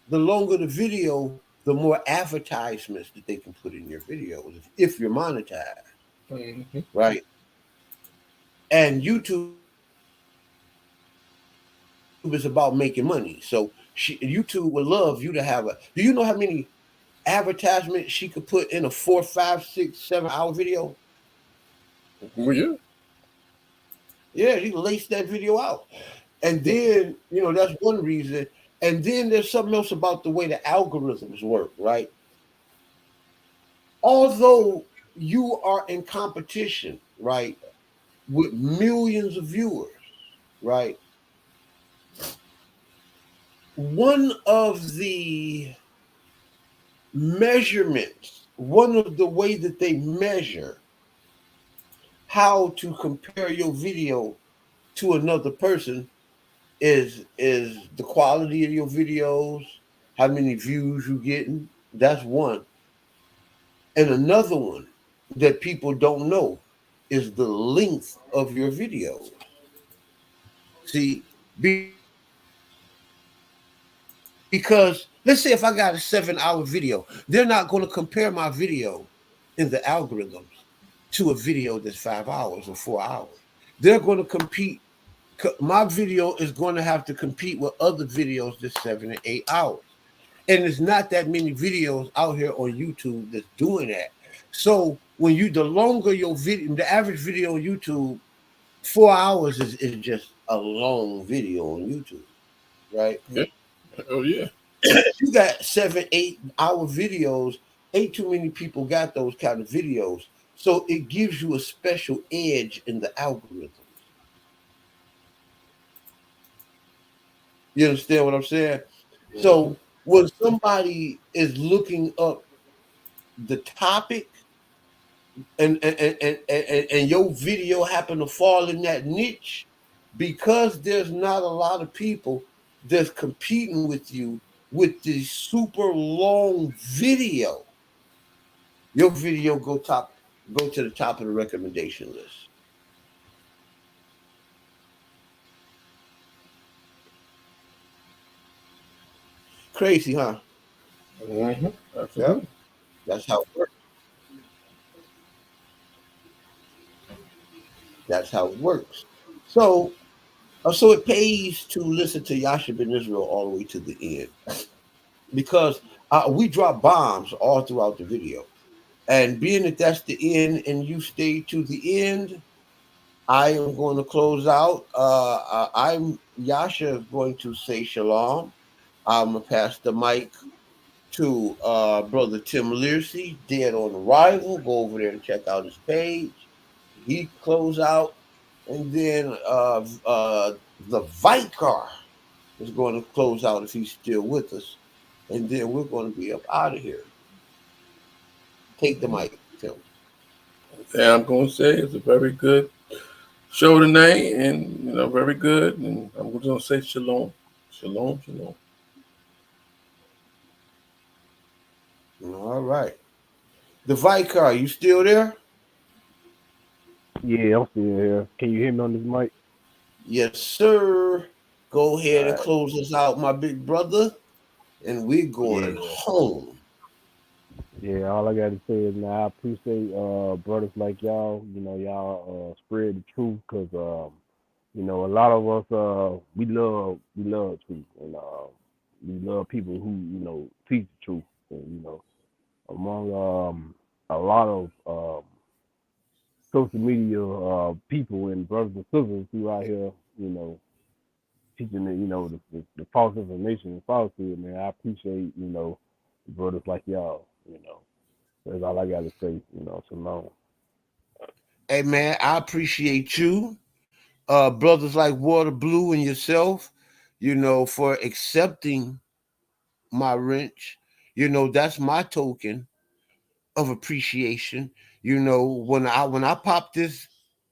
the longer the video, the more advertisements that they can put in your videos if you're monetized, right? And YouTube is about making money. So YouTube would love you to have a. Do you know how many advertisements she could put in a 4, 5, 6, 7 hour video? Oh yeah. Yeah, she laced that video out. And then, that's one reason. And then there's something else about the way the algorithms work, right? Although you are in competition, right, with millions of viewers, right? One of the measurements, one of the way that they measure how to compare your video to another person is the quality of your videos, how many views you getting. That's one. And another one that people don't know is the length of your videos. See, because let's say if I got a 7-hour video, they're not going to compare my video in the algorithms to a video that's 5 hours or 4 hours. They're going to compete. My video is going to have to compete with other videos that's 7 and 8 hours. And there's not that many videos out here on YouTube that's doing that. So when the longer your video, the average video on YouTube, 4 hours is just a long video on YouTube, right? Yeah. Oh yeah. You got 7, 8 hour videos. Ain't too many people got those kind of videos. So it gives you a special edge in the algorithm. You understand what I'm saying? So when somebody is looking up the topic and your video happen to fall in that niche, because there's not a lot of people that's competing with you with this super long video, your video go to the top of the recommendation list. Crazy, huh? Yeah, Absolutely. that's how it works. That's how it works. So, so it pays to listen to Yasha Ben Israel all the way to the end because we drop bombs all throughout the video. And being that that's the end and you stay to the end, I am going to close out. I'm Yasha going to say shalom. I'm going to pass the mic to Brother Tim Learsey, Dead on Arrival. Go over there and check out his page. He close out. And then the Vicar is going to close out if he's still with us. and then we're going to be up out of here. Take the mic, Tim. And I'm going to say it's a very good show tonight, and very good. And I'm going to say shalom, shalom, shalom. All right. The Vicar, you still there? Yeah, I'm still here. Can you hear me on this mic? Yes, sir. Go All ahead and right. close us out, my big brother. And we're going Yeah. home. Yeah, all I gotta say is, man, I appreciate brothers like y'all. Y'all spread the truth, cause a lot of us we love truth, and we love people who teach the truth. And among a lot of social media people and brothers and sisters who out here, teaching the false information and falsehood, man. I appreciate brothers like y'all. That's all I gotta say. Shalom. Hey, man, I appreciate you, brothers like Water Blue and yourself, for accepting my wrench. That's my token of appreciation. When I pop this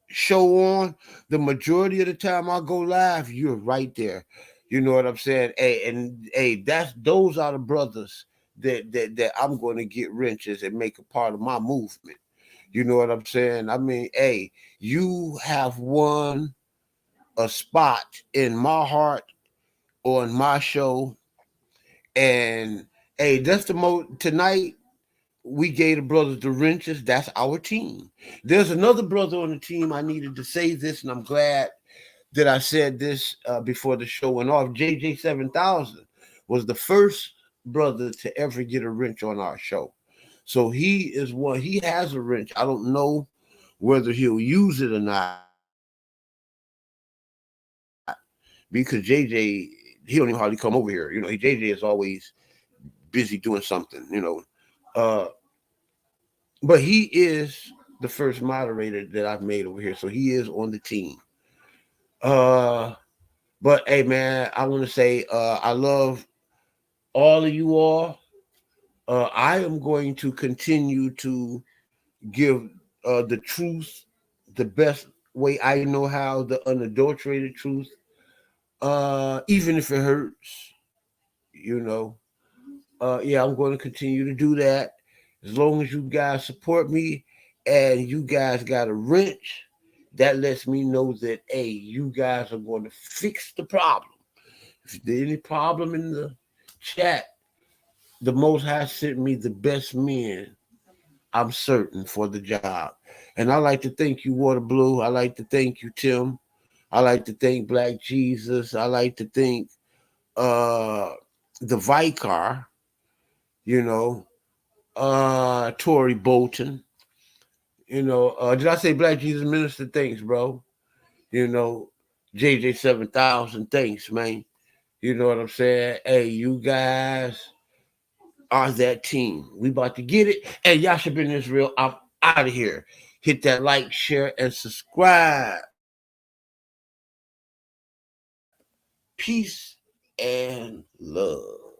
show on, the majority of the time I go live, you're right there. You know what I'm saying? Hey, and hey, those are the brothers that I'm going to get wrenches and make a part of my movement. You know what I'm saying? I mean, hey, you have won a spot in my heart on my show, and hey, that's the tonight. We gave the brothers the wrenches. That's our team. There's another brother on the team. I needed to say this, and I'm glad that I said this before the show went off. JJ 7000 was the first brother to ever get a wrench on our show. So he is one. He has a wrench. I don't know whether he'll use it or not, because JJ, he don't even hardly come over here. JJ is always busy doing something. Uh, but he is the first moderator that I've made over here, so he is on the team. Uh, but hey, man, I want to say I love all of you all. I am going to continue to give the truth the best way I know how, the unadulterated truth, even if it hurts. You know, yeah, I'm going to continue to do that as long as you guys support me and you guys got a wrench. That lets me know that hey, you guys are going to fix the problem. If there's any problem in the chat, the Most High sent me the best men, I'm certain, for the job. And I like to thank you, Water Blue. I like to thank you, Tim. I like to thank Black Jesus. I like to thank uh the Vicar, you know, Tory Bolton. Did I say Black Jesus Minister? Thanks, bro. You know, JJ 7000, thanks, man. You know what I'm saying? Hey, you guys are that team. We about to get it. Hey, Yasha been Israel. I'm out of here. Hit that like, share, and subscribe. Peace and love.